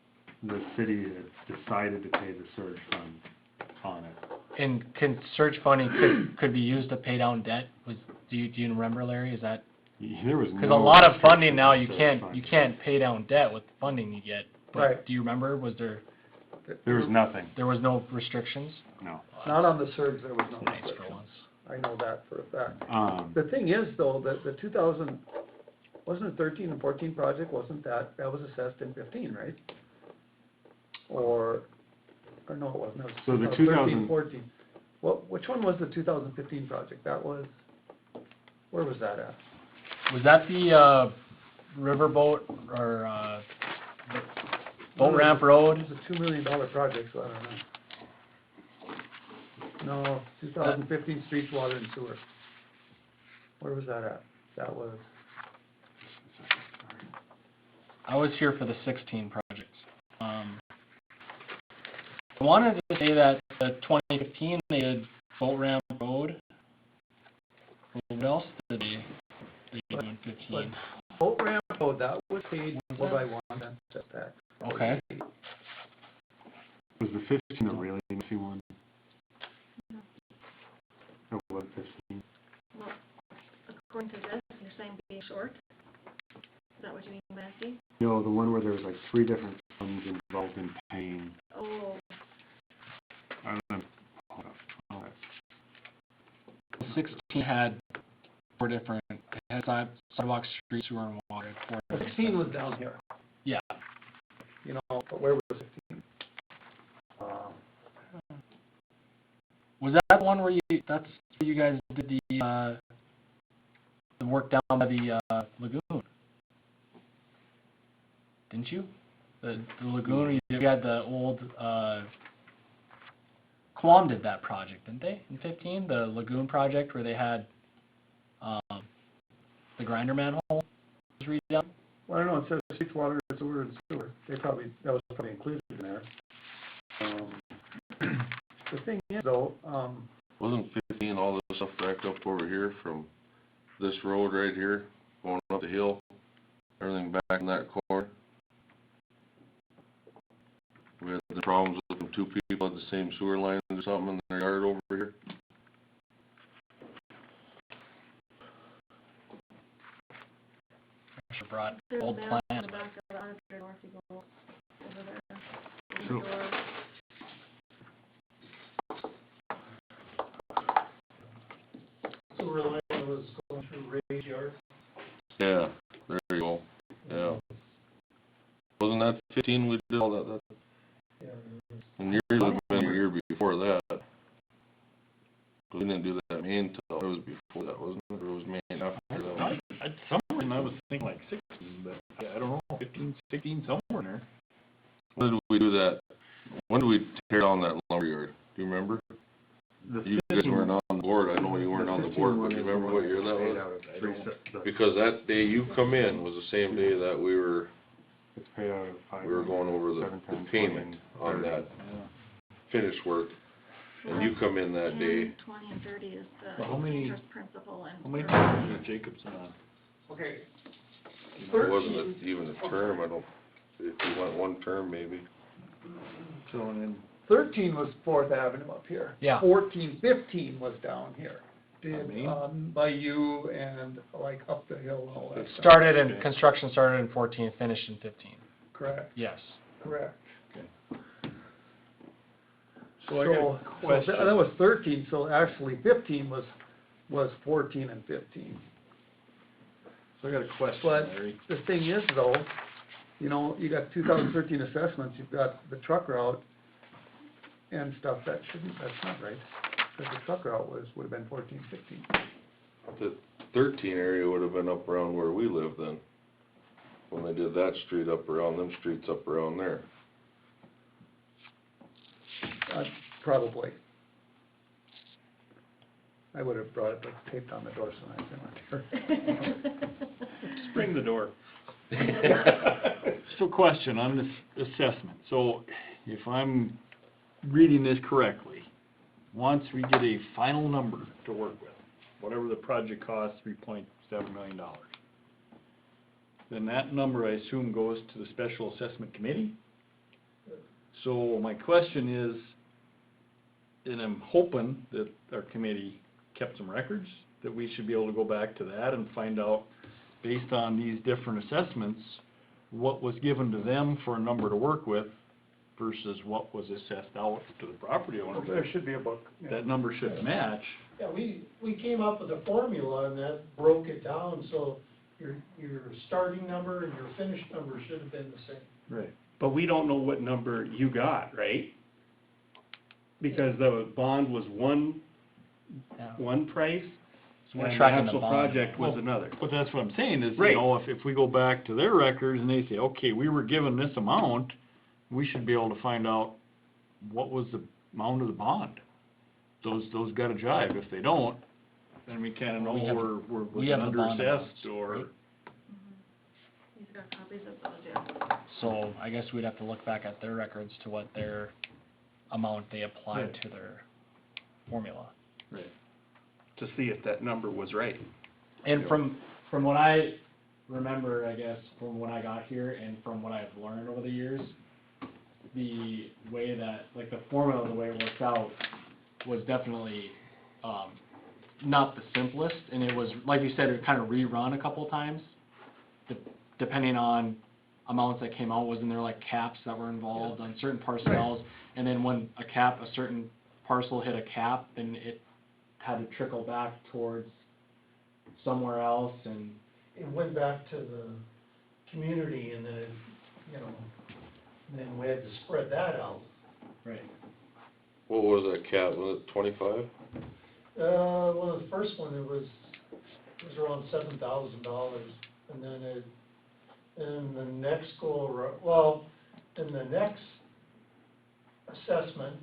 the city had decided to pay the surge fund on it. And can surge funding could be used to pay down debt? Do you remember, Larry? Is that, There was no. because a lot of funding restriction now, on you surge funding. can't pay down debt with the funding you get. But Right. do you remember, was there There was nothing, was no restrictions? no. Not on the surge, there was no Nice for restrictions. once. I know that for a fact. The The thing is, though, that the 2000, wasn't it 13 and 14 project, wasn't that was assessed in 15, right? Or no, it wasn't, it was So the 13, 2000 14. Which one was the 2015 project? That was, where was that at? Was that the riverboat or boat ramp road? It was a $2 million project, so I don't know. No, 2015 streets, water, and sewer. Where was that at? That was, I was here for the 16 projects. I wanted to say that the 2015 they did boat ramp road. What else did they do in 15? boat ramp, oh, that was paid one by one, cent set tax. Okay. Was the 15 a really messy one? It was 15. Well, according to this, you're saying being short? Is that what you mean, Massey? No, the one where there was like 3 different funds involved in paying. Oh, Hold up. 16 had 4 different, it had sidewalks, streets, sewer, and water. 4 different 16 was down here, Yeah. you know, but where was 15? Was that one where that's where you guys did the work down by the lagoon? Didn't you? The lagoon, you had the old, Quam did that project, didn't they, in 15? The lagoon project where they had, the grinder manhole was redone? Well, I don't know, it says streets, water, sewer, and sewer, that was probably included in there. The thing is, though, Wasn't 15 all this stuff backed up over here from this road right here, going up the hill, everything back in that corner? We had the problems with them 2 people had the same sewer lines or something in their yard over here. I should have brought there's a old map in plans. the back of the auditor, or if you go over there. So- Your- Sewer line was going through Ray's yard. Yeah, there you go, yeah. Wasn't that 15 we did all that, Yeah. and yours would have been a year before that. 'Cause we didn't do that main till, it was before that, wasn't it, or it was main after that? Somewhere, I was thinking like 16, but I don't know, 15, 16, somewhere in there. When did we do that? When did we tear down that lumberyard? Do you remember? You guys weren't on board, I know you weren't on the board, but do you remember what year that was? Because that day you come in was the same day that we were It's paid out of 5. we were going over the 7 times payment 14, on that Yeah. finished work, and you come in that day. 20 and 30 is the Well, how many- interest principal and. How many times did Jacobson on? okay, It wasn't even a term, I don't, if you went one term maybe. So, and then 13 was 4th Avenue up here. Yeah. 14, 15 was down here. Did, Main? by you and like up the hill and all that stuff. Started in, construction started in 14, finished in 15. Correct, Yes. correct. So I got a So question. that was 13, so actually 15 was 14 and 15. So I got a question, But Larry. the thing is though, you know, you got 2013 assessments, you've got the truck route and stuff, that's not right. Because the truck route would have been 14, 15. The 13 area would have been up around where we live then, when they did that street up around, them streets up around there. Probably. I would have brought it like taped on the door so I didn't want to. Spring the door. So question on this assessment, so if I'm reading this correctly, once we get a final number to work with, whatever the project costs, $3.7 million, then that number, I assume, goes to the special assessment committee? So my question is, and I'm hoping that our committee kept some records, that we should be able to go back to that and find out, based on these different assessments, what was given to them for a number to work with versus what was assessed out to the property owner. There should be a book. Yeah. That number should match. Yeah, we came up with a formula and that broke it down, so your starting number and your finished number should have been the same. Right. But we don't know what number you got, right? Because the bond was one price, So we're and the tracking the actual bond. project was another. But that's what I'm saying is, Right. you know, if we go back to their records and they say, okay, we were given this amount, we should be able to find out what was the amount of the bond. Those gotta jive. If they don't, then we kinda know We have- we're we have the bond under-assessed amounts, or. right? He's got copies of those, yeah. So I guess we'd have to look back at their records to what their amount they applied Right. to their formula. Right. To see if that number was right. And from what I remember, I guess, from when I got here and from what I've learned over the years, the way that, like the formula, the way it worked out was definitely, not the simplest, and it was, like you said, it kind of rerun a couple times, depending on amounts that came out. Wasn't there like caps that were involved on certain parcels? And then when a certain parcel hit a cap, then it had to trickle back towards somewhere else, and It went back to the community and then, it, you know, and then we had to spread that out. right. What was that cap, was it 25? Well, the first one, it was around $7,000, and then in the next in the next assessment,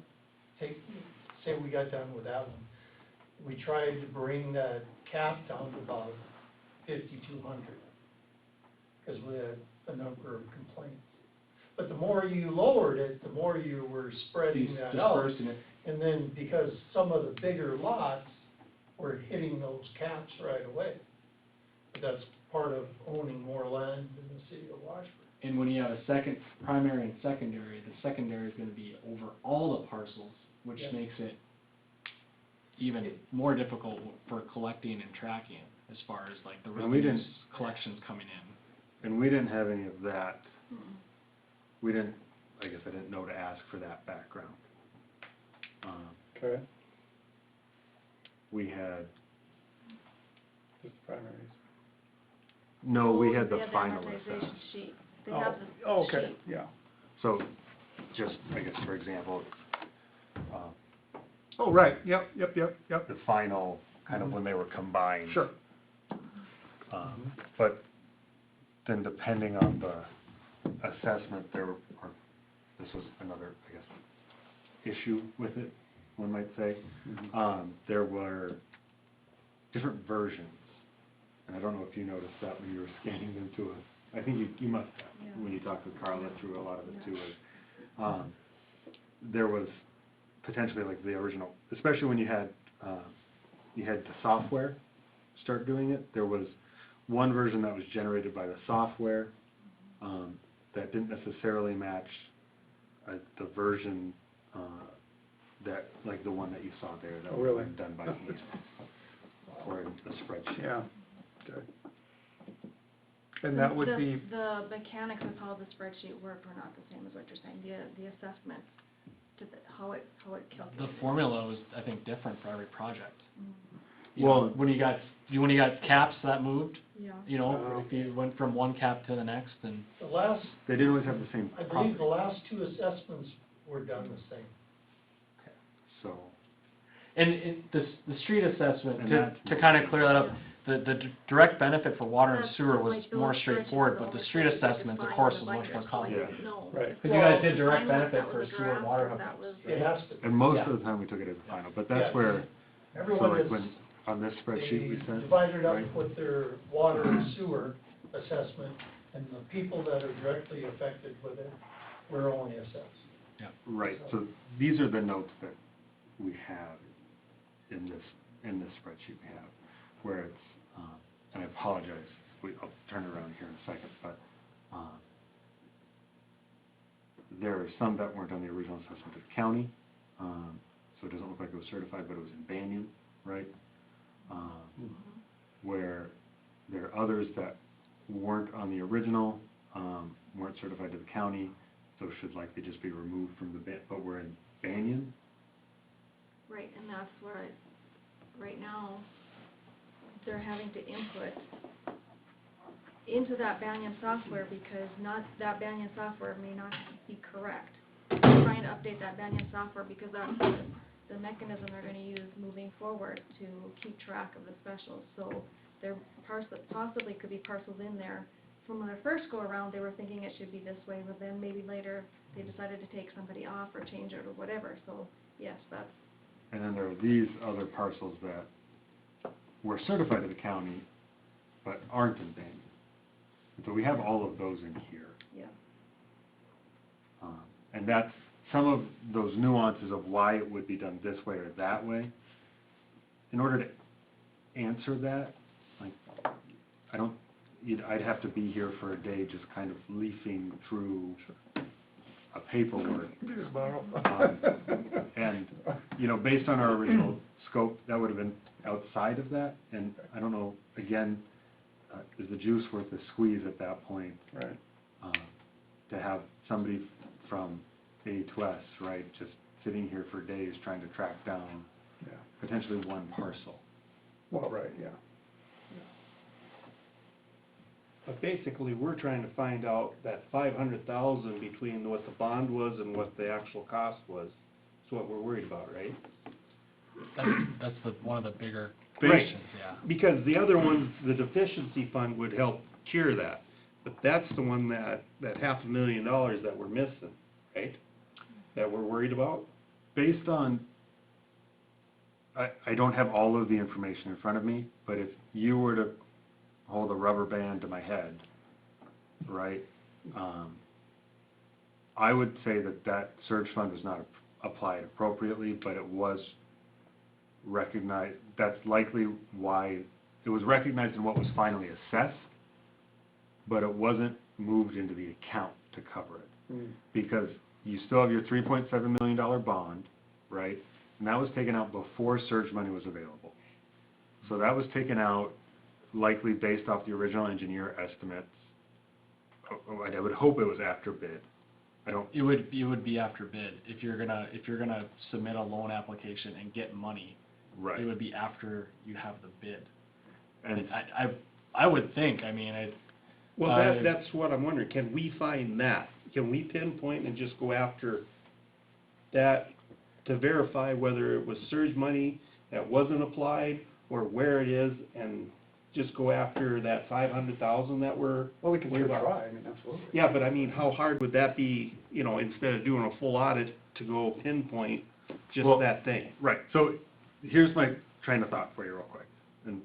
say we got done with that one, we tried to bring that cap down to about 5,200, because we had a number of complaints. But the more you lowered it, the more you were spreading that out. Dispersing it. And then because some of the bigger lots were hitting those caps right away. But that's part of owning more land in the city of Washburn. And when you have a primary and secondary, the secondary is gonna be over all the parcels, which Yeah. makes it even more difficult for collecting and tracking, as far as like the And we revenues, didn't- collections coming in. And we didn't have any of that. Mm-mm. We didn't, I guess I didn't know to ask for that background. Okay. We had, Just primaries. no, we had the They have final amortization assessment. sheet. They have the Oh, okay, sheet. yeah. So, just, I guess, for example, Oh, right, yep. the final, kind of when they were combined. Sure. But then depending on the assessment, this was another, I guess, issue with it, one might say. There were different versions, and I don't know if you noticed that when you were scanning them to us. I think you must have, when you talked with Carla through a lot of it too. There was potentially like the original, especially when you had the software start doing it. There was one version that was generated by the software that didn't necessarily match the version that, like the one that you saw there, that Oh, was really? done by hand or in the spreadsheet. Yeah, okay. And that would be, The mechanics of how the spreadsheet worked were not the same as what you're saying, the assessment, how it The calculated. formula was, I think, different for every project. You know, Well- when you got caps that moved, Yeah. you know, if you went from one cap to the next, and The last, They didn't always have the same I believe property, the last two assessments were done the same. so. And the street assessment, And to that's- kind of clear that up, the direct benefit for water and That's sewer was like those more spreadsheets straightforward, are but the only street supposed to assessment, of define course, the was much more binders, so I complicated. didn't know. Right. Because you guys did Well, direct I know benefit that for was a sewer and draft, water. and that was- It has to. And most Yeah. of the time we took it as a final, but Yeah, that's where, so Everyone like is, when, on this spreadsheet we they sent, divided up right? with their water and sewer assessment, and the people that are directly affected with it were only assessed. Right, so these are the notes that we have in this spreadsheet we have, where it's, and I apologize, I'll turn it around here in a second, but, there are some that weren't on the original assessment of the county, so it doesn't look like it was certified, but it was in Banyan, right? Where there are others that weren't on the original, weren't certified to the county, so should likely just be removed from the, but we're in Banyan. Right, and that's where right now, they're having to input into that Banyan software, because that Banyan software may not be correct. They're trying to update that Banyan software, because that's the mechanism they're gonna use moving forward to keep track of the specials. So there possibly could be parcels in there. From when they first go around, they were thinking it should be this way, but then maybe later they decided to take somebody off or change it or whatever. So, yes, that's, And then there are these other parcels that were certified to the county, but aren't in Banyan. And so we have all of those in here. yeah. And that's some of those nuances of why it would be done this way or that way. In order to answer that, like, I'd have to be here for a day just kind of leafing through a paperwork. And, you know, based on our original scope, that would have been outside of that, and I don't know, again, is the juice worth the squeeze at that point? Right. To have somebody from A2S, right, just sitting here for days trying to track down Yeah, potentially one parcel. well, right, yeah. But basically, we're trying to find out that 500,000 between what the bond was and what the actual cost was, is what we're worried about, right? That's one of the bigger Right. questions, yeah. Because the other ones, the deficiency fund would help cure that, but that's the one that $500,000 that we're missing, right? That we're worried about? Based on, I don't have all of the information in front of me, but if you were to hold a rubber band to my head, right, I would say that surge fund was not applied appropriately, but it was recognized, that's likely why, it was recognized in what was finally assessed, but it wasn't moved into the account to cover it. Because you still have your $3.7 million bond, right? And that was taken out before surge money was available. So that was taken out likely based off the original engineer estimates. I would hope it was after bid. I don't, It would be after bid. If you're gonna submit a loan application and get money, right. it would be after you have the bid. And I would think, I mean, Well, that's what I'm wondering, can we find that? Can we pinpoint and just go after that to verify whether it was surge money that wasn't applied, or where it is, and just go after that 500,000 that we're Well, we can worried sure about? try, I mean, absolutely. Yeah, but I mean, how hard would that be, you know, instead of doing a full audit, to go pinpoint just Well, that thing? Right, so here's my train of thought for you real quick. And,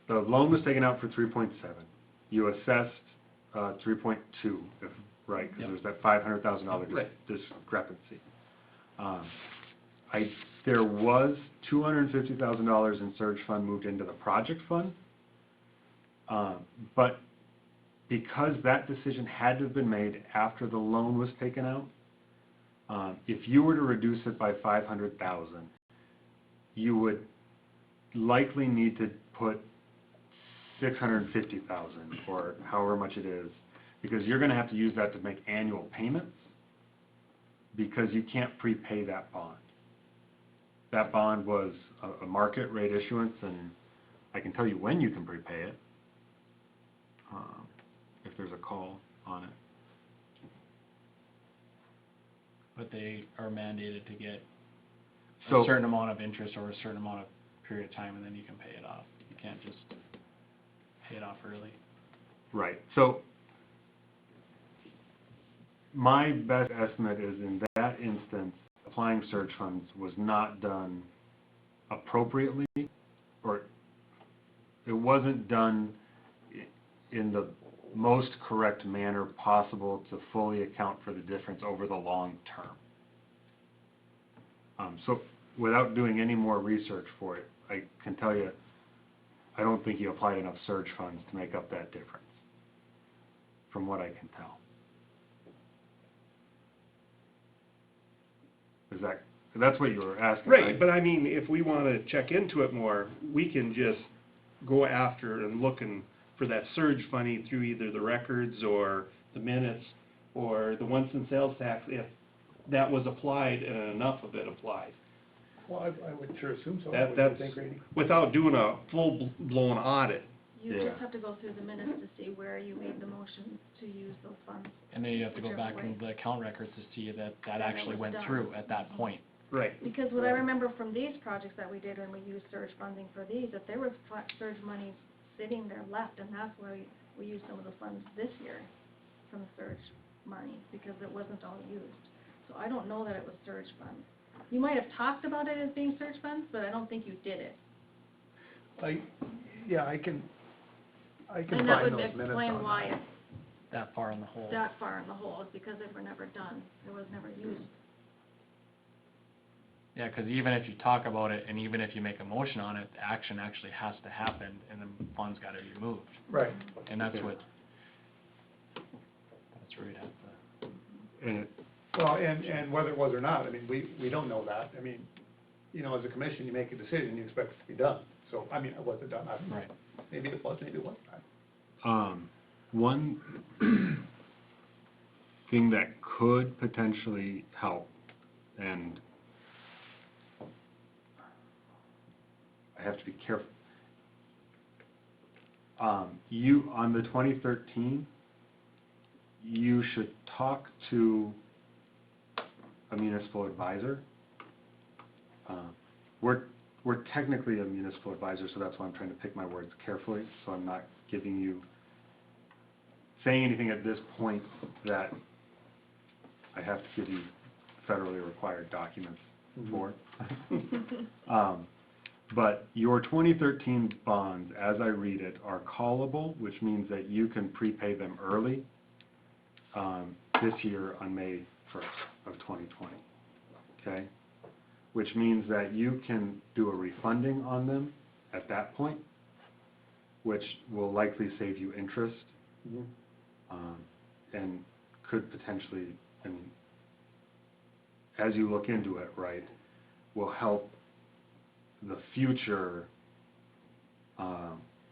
the loan was taken out for 3.7. You assessed, 3.2, if, right, because Yep. there's that $500,000 Right. discrepancy. There was $250,000 in surge fund moved into the project fund. But because that decision had to have been made after the loan was taken out, if you were to reduce it by 500,000, you would likely need to put 650,000 or however much it is, because you're gonna have to use that to make annual payments, because you can't prepay that bond. that bond was a market rate issuance, and I can tell you when you can prepay it, if there's a call on it. But they are mandated to get a So- certain amount of interest over a certain amount of period of time, and then you can pay it off. You can't just pay it off early. Right, so my best estimate is in that instance, applying surge funds was not done appropriately, or it wasn't done in the most correct manner possible to fully account for the difference over the long term. So without doing any more research for it, I can tell you, I don't think you applied enough surge funds to make up that difference, from what I can tell. That's what you were asking, right? Right, but I mean, if we wanna check into it more, we can just go after and looking for that surge funding through either the records or the minutes or the once in sales tax, if that was applied and enough of it applied. Well, I would sure assume so. That, What do you that's, think, Rainey? without doing a full-blown audit. You Yeah. just have to go through the minutes to see where you made the motion to use those funds. And then you have to go Whichever back way. into the account records to see that That actually was went done. through at that point. Right. Because what I remember from these projects that we did when we used surge funding for these, that there was surge money sitting there left, and that's where we used some of the funds this year from the surge money, because it wasn't all used. So I don't know that it was surge funds. You might have talked about it as being surge funds, but I don't think you did it. Yeah, I can And that find would those minutes explain on why that. it's That far in the hole. that far in the hole, is because they were never done. It was never used. Yeah, because even if you talk about it, and even if you make a motion on it, the action actually has to happen, and the funds gotta be moved. Right. And that's where you'd have to. And it, Well, and whether it was or not, I mean, we don't know that. I mean, you know, as a commission, you make a decision, you expect it to be done. So, I mean, was it done? I don't know. Right. Maybe it was, maybe it wasn't. one thing that could potentially help, and I have to be careful. You, on the 2013, you should talk to a municipal advisor. We're technically a municipal advisor, so that's why I'm trying to pick my words carefully, so I'm not giving you, saying anything at this point that I have to give you federally required documents for. But your 2013 bonds, as I read it, are callable, which means that you can prepay them early this year on May 1st of 2020, okay? Which means that you can do a refunding on them at that point, which will likely save you interest, and could potentially, I mean, as you look into it, right, will help the future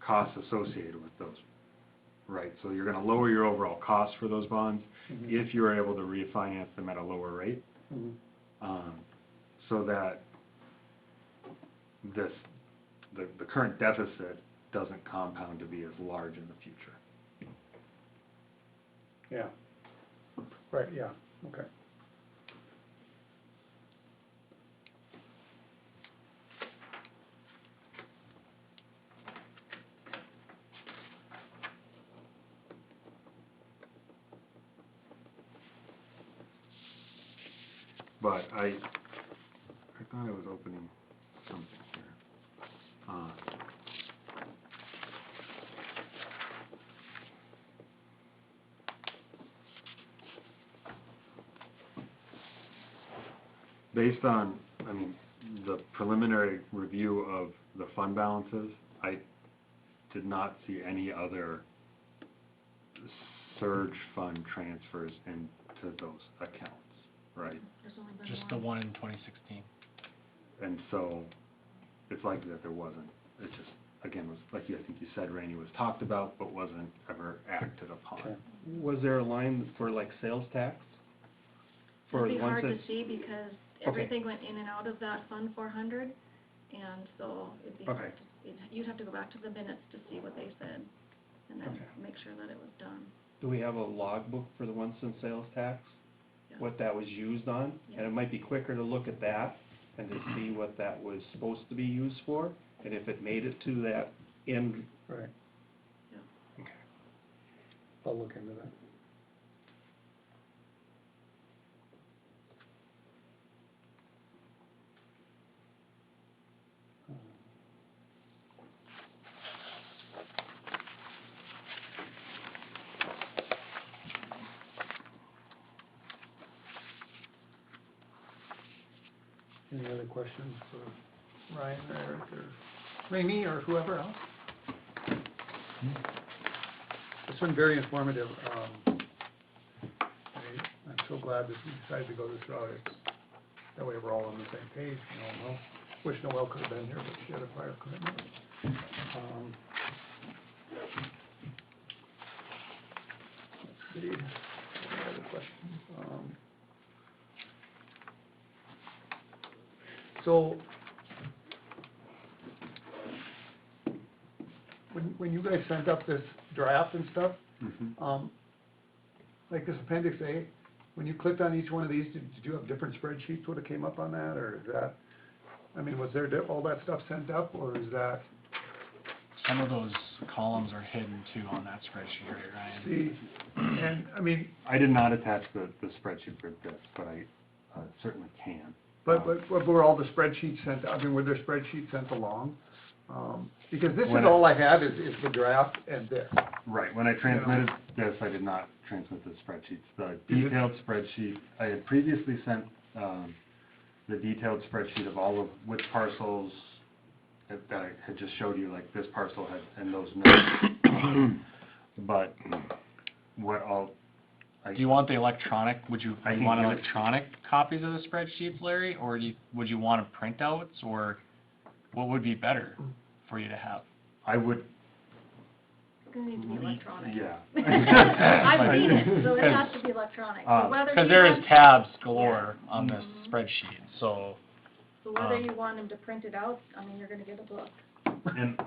costs associated with those, right? So you're gonna lower your overall cost for those bonds if you're able to refinance them at a lower rate, so that the current deficit doesn't compound to be as large in the future. Yeah. Right, yeah, okay. But I thought I was opening something here. Based on, I mean, the preliminary review of the fund balances, I did not see any other surge fund transfers into those accounts, right? There's only been Just the one in 2016. And so, it's likely that there wasn't. It just, again, was, like I think you said, Rainey, was talked about, but wasn't ever acted upon. Was there a line for like sales tax? For It'd be the ones hard to that, see because everything went in and out of that Fund 400, and so it'd be, Okay. you'd have to go back to the minutes to see what they said, and then Okay. make sure that it was done. Do we have a logbook for the 1 cent sales tax? Yeah. What that was used on? Yeah. And it might be quicker to look at that and to see what that was supposed to be used for, and if it made it to that end. Right. Yeah. Okay. I'll look into that. Any other questions for Ryan or Eric or Ramey or whoever else? It's been very informative. I'm so glad that we decided to go this route. That way we're all on the same page, you know. Wish Noel could have been here, but she had a prior commitment. Let's see, any other questions? So, when you guys sent up this draft and stuff, like this Appendix A, when you clicked on each one of these, did you have different spreadsheets would have came up on that, or is that, I mean, was there all that stuff sent up, or is that, Some of those columns are hidden too on that spreadsheet, right, Ryan? see, and, I mean, I did not attach the spreadsheet for this, but I certainly can. but were all the spreadsheets sent, I mean, were there spreadsheets sent along? Because this is When all I have is the draft and this. Right, when I transmitted this, I did not transmit the spreadsheets. The You- detailed spreadsheet, I had previously sent, the detailed spreadsheet of all of which parcels that I had just showed you, like this parcel had, and those notes. But what Do you want the electronic, would you I can want give it- electronic copies of the spreadsheets, Larry? Or would you want printouts, or what would be better for you to have? I would, It's gonna need to be electronic. yeah. I've seen it, so it has to be electronic, so whether Because you there is want, tabs galore on this Mhm. spreadsheet, so, so whether you want them to print it out, I mean, you're gonna get a book. And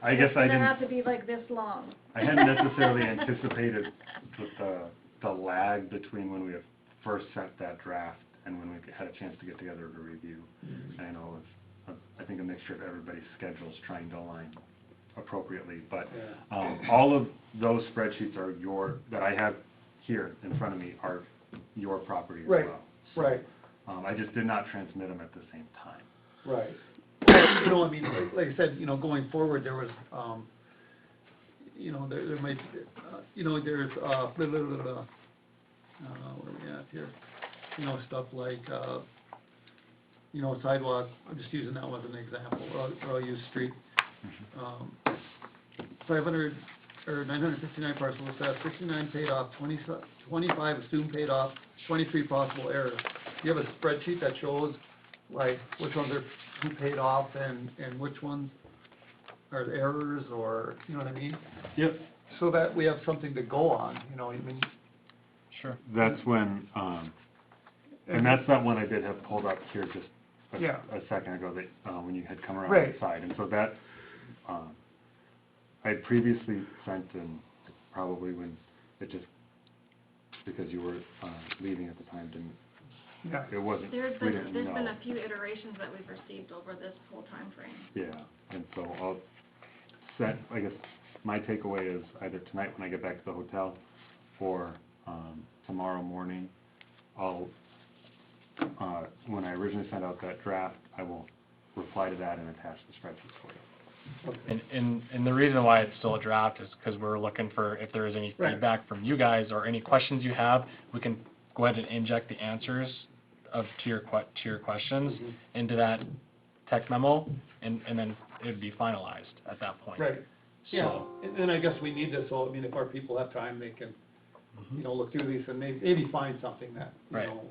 I guess I It's didn't. gonna have to be like this long. I hadn't necessarily anticipated the lag between when we had first sent that draft and when we had a chance to get together to review. And I know it's, I think a mixture of everybody's schedules trying to align appropriately, but, all of those spreadsheets are that I have here in front of me are your property as Right, well. right. I just did not transmit them at the same time. Right. Well, you know, I mean, like I said, you know, going forward, there was, you know, there might, you know, there's, where are we at here? You know, stuff like, you know, sidewalk, I'm just using that one as an example, or I'll use street. 500, or 959 parcels, that's 69 paid off, 25 assumed paid off, 23 possible errors. You have a spreadsheet that shows, like, which ones are, who paid off and which ones are errors, or, you know what I mean? Yep. So that we have something to go on, you know, I mean. sure. That's when, and that's that one I did have pulled up here just Yeah. a second ago, that, when you had come around Right. the side, and so that, I had previously sent in, probably when it just, because you were, leaving at the time, Yeah. it wasn't, we There's didn't been know. a few iterations that we've received over this whole time frame. Yeah, and so I'll set, I guess, my takeaway is either tonight when I get back to the hotel, or, tomorrow morning, I'll, when I originally sent out that draft, I will reply to that and attach the spreadsheets for you. And the reason why it's still a draft is because we're looking for, if there is any Right. feedback from you guys or any questions you have, we can go ahead and inject the answers to your questions into that text memo, and then it'd be finalized at that point. Right, yeah, So- and I guess we need this, so, I mean, if our people have time, they can, you know, look through these and maybe find something that, you Right. know,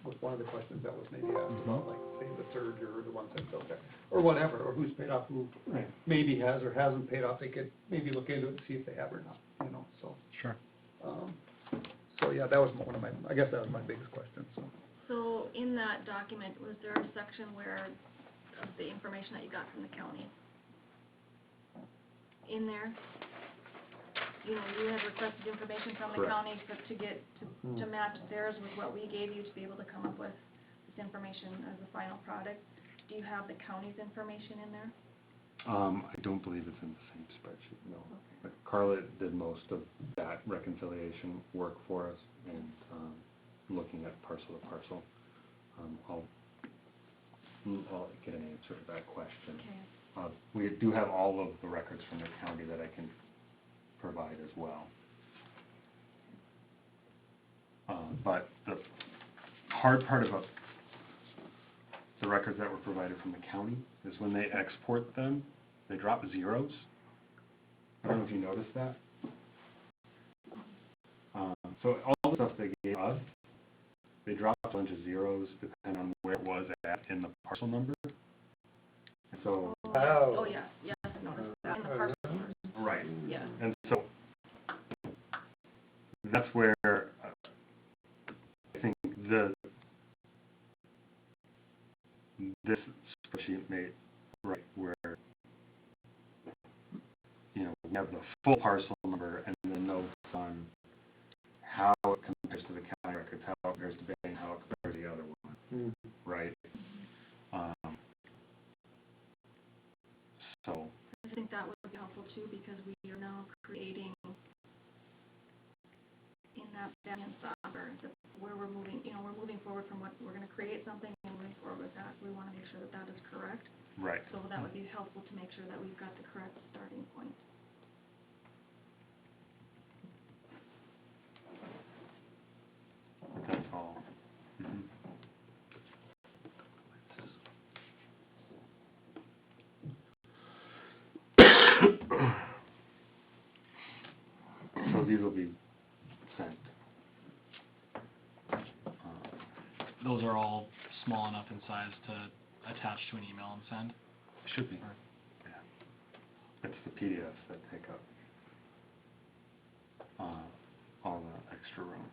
was one of the questions that was maybe asked about, like, say, the surge or the ones that built there, or whatever, or who's paid off, who Right. maybe has or hasn't paid off, they could maybe look into it and see if they have or not, you know, so. Sure. So, yeah, that was one of my, I guess that was my biggest question, so. So in that document, was there a section where, of the information that you got from the county? In there? You know, you had requested information from the Correct. county to match theirs with what we gave you to be able to come up with this information as a final product. Do you have the county's information in there? I don't believe it's in the same spreadsheet, no. But Carla did most of that reconciliation work for us and, looking at parcel to parcel. I'll get an answer to that question. Okay. We do have all of the records from the county that I can provide as well. But the hard part about the records that were provided from the county is when they export them, they drop zeros. I don't know if you noticed that. So all the stuff they gave us, they dropped a bunch of zeros depending on where it was at in the parcel number. And so, Oh, yes, yes, I noticed that in the parcel numbers, right. yeah. And so that's where I think this spreadsheet made right where, you know, we have the full parcel number and then notes on how it compares to the county records, how it compares to Bain, how it compares to the other one, right? So I think that would be helpful too, because we are now creating in that backend software, where we're moving, you know, we're moving forward from what, we're gonna create something and moving forward with that. We wanna make sure that that is correct. right. So that would be helpful to make sure that we've got the correct starting point. That's all. Mhm. So these will be sent. Those are all small enough in size to attach to an email and send? Should be. Yeah. It's the PDFs that take up all the extra room.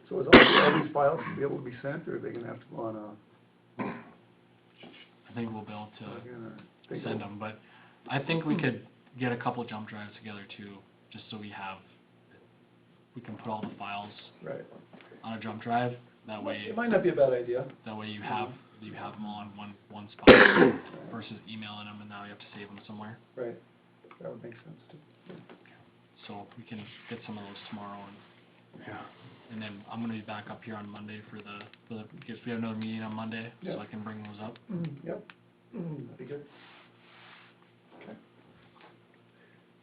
So is all these files to be able to be sent, or are they gonna have to go on I think we'll be able to a? send them, but I think we could get a couple jump drives together too, just so we can put all the files Right. on a jump drive. That way, It might not be a bad idea. you have them all in one spot versus emailing them and now you have to save them somewhere. Right. That would make sense too. So we can get some of those tomorrow Yeah. and then I'm gonna be back up here on Monday because we have another meeting on Monday, so Yeah. I can bring those up. Yep. That'd be good. Okay.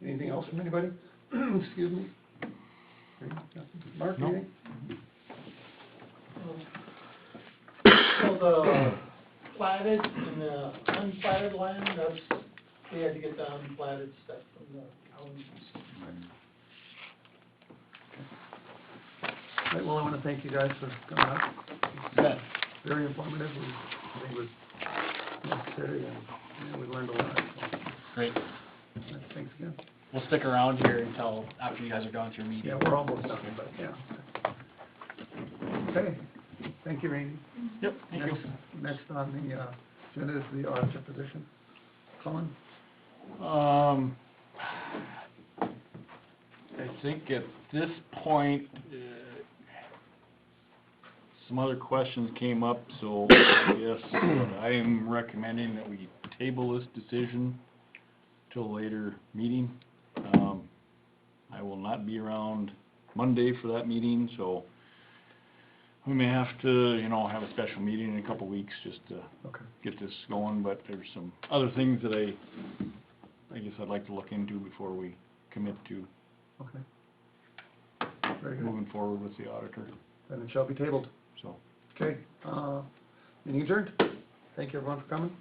Anything else from anybody? Excuse me. Mark, No. anything? So the platted and the unplatted land, we had to get the unplatted stuff from the counties. Right, well, I wanna thank you guys for coming up. Bet. Very informative. I think it was necessary and we learned a lot. So, Great. thanks again. We'll stick around here until after you guys are done with your meeting. Yeah, we're almost done, but yeah. Okay, thank you, Randy. Yep, thank you. Next on the agenda is the auditor position. Colin? I think at this point, some other questions came up, so I guess I am recommending that we table this decision till a later meeting. I will not be around Monday for that meeting, so we may have to, have a special meeting in a couple weeks just to Okay. get this going, but there's some other things that I guess I'd like to look into before we commit to Okay. Very good. moving forward with the auditor, Then it shall be tabled. so. Okay, meeting adjourned. Thank you everyone for coming.